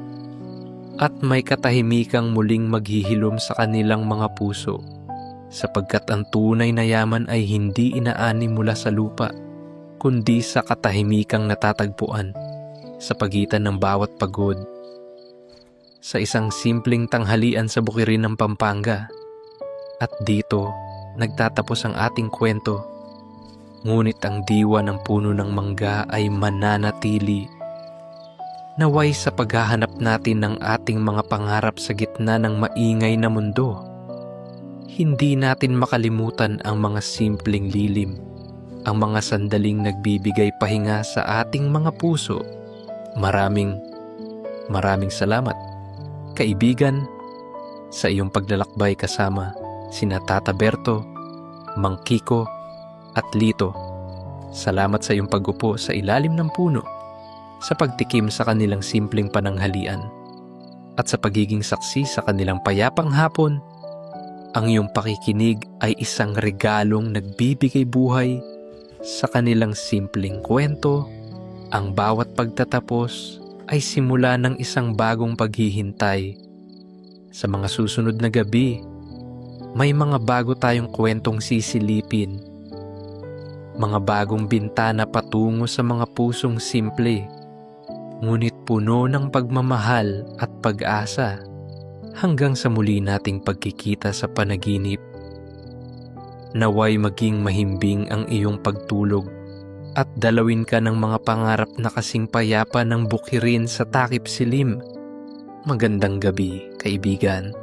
S1: At may katahimikang muling maghihilom sa kanilang mga puso, sapagkat ang tunay na yaman ay hindi inaani mula sa lupa, kundi sa katahimikang natatagpuan sa pagitan ng bawat pagod. Sa isang simpleng tanghalian sa bukirin ng Pampanga. At dito, nagtatapos ang ating kwento. Ngunit ang diwa ng puno ng mangga ay mananatili. Naway sa paghahanap natin ng ating mga pangarap sa gitna ng maingay na mundo, hindi natin makalimutan ang mga simpleng lilim, ang mga sandaling nagbibigay pahinga sa ating mga puso. Maraming salamat, kaibigan, sa iyong paglalakbay kasama sina Tata Berto, Mang Kiko, at Lito. Salamat sa iyong pag-upo sa ilalim ng puno, sa pagtikim sa kanilang simpleng pananghalian, at sa pagiging saksi sa kanilang payapang hapon. Ang iyong pakikinig ay isang regalong nagbibigay buhay sa kanilang simpleng kwento. Ang bawat pagtatapos ay simula ng isang bagong paghihintay. Sa mga susunod na gabi, may mga bago tayong kwentong sisilipin. Mga bagong bintana patungo sa mga pusong simple, ngunit puno ng pagmamahal at pag-asa. Hanggang sa muli nating pagkikita sa panaginip. Naway maging mahimbing ang iyong pagtulog at dalawin ka ng mga pangarap na kasing payapa ng bukirin sa takip silim. Magandang gabi, kaibigan.